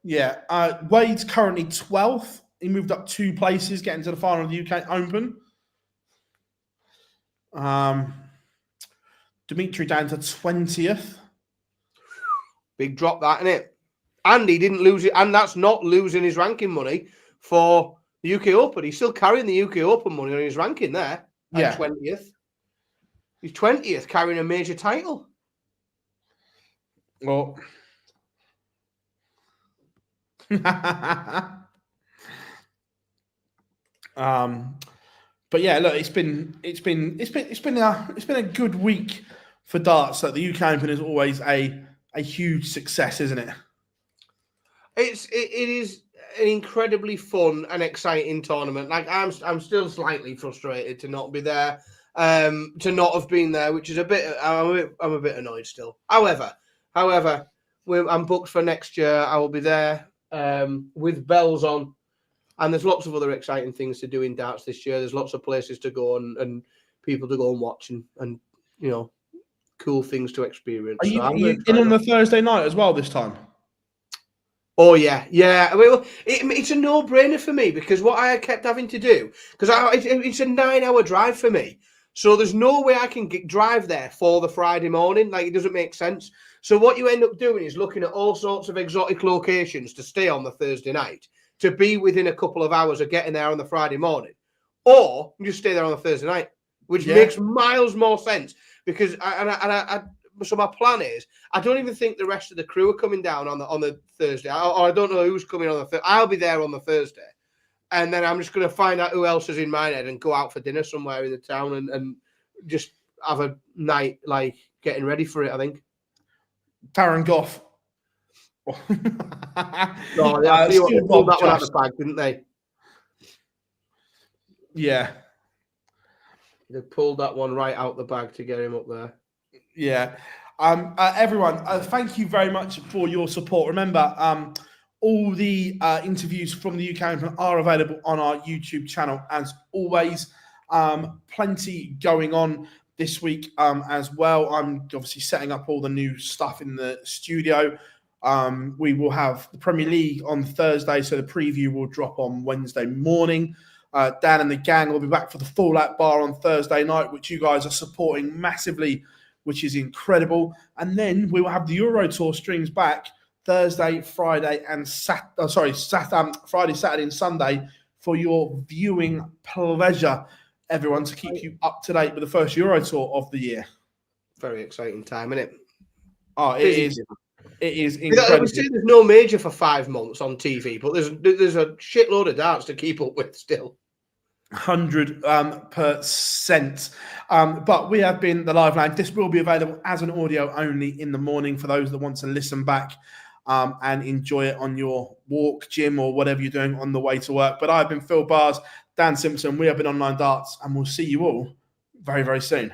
Yeah. Wade's currently 12th. He moved up 2 places, getting to the final of the UK Open. Dimitri down to 20th. Big drop, that, isn't it? And he didn't lose it, and that's not losing his ranking money for the UK Open. He's still carrying the UK Open money on his ranking there. At 20th. He's 20th, carrying a major title. Well, but yeah, look, it's been a good week for darts. Like, the UK Open is always a huge success, isn't it? It is an incredibly fun and exciting tournament. Like, I'm still slightly frustrated to not be there, to not have been there, which is I'm a bit annoyed still. However, I'm booked for next year. I will be there with bells on. And there's lots of other exciting things to do in darts this year. There's lots of places to go and people to go and watch and you know, cool things to experience. Are you in on the Thursday night as well this time? Oh, yeah. Well, it's a no-brainer for me, because what I kept having to do, because it's a 9-hour drive for me. So there's no way I can drive there for the Friday morning. Like, it doesn't make sense. So what you end up doing is looking at all sorts of exotic locations to stay on the Thursday night, to be within a couple of hours of getting there on the Friday morning. Or you just stay there on the Thursday night, which makes miles more sense. Because so my plan is, I don't even think the rest of the crew are coming down on the Thursday, or I don't know who's coming on the Thursday. I'll be there on the Thursday, and then I'm just going to find out who else is in Minehead and go out for dinner somewhere in the town and just have a night, like, getting ready for it, I think. Taron Goff. No, they pulled that one out of the bag, didn't they? Yeah. They pulled that one right out the bag to get him up there. Yeah. Everyone, thank you very much for your support. Remember, all the interviews from the UK Open are available on our YouTube channel as always. Plenty going on this week as well. I'm obviously setting up all the new stuff in the studio. We will have the Premier League on Thursday, so the preview will drop on Wednesday morning. Dan and the gang will be back for the Fallout Bar on Thursday night, which you guys are supporting massively, which is incredible. And then we will have the Euro Tour streams back Thursday, Friday, and Friday, Saturday, and Sunday for your viewing pleasure, everyone, to keep you up to date with the first Euro Tour of the year. Very exciting time, isn't it? Oh, it is. It is incredible. There's no major for 5 months on TV, but there's a shitload of darts to keep up with still. 100%. But we have been the Live Line. This will be available as an audio only in the morning for those that want to listen back and enjoy it on your walk, gym, or whatever you're doing on the way to work. But I've been Phil Bars, Dan Simpson. We have been Online Darts, and we'll see you all very, very soon.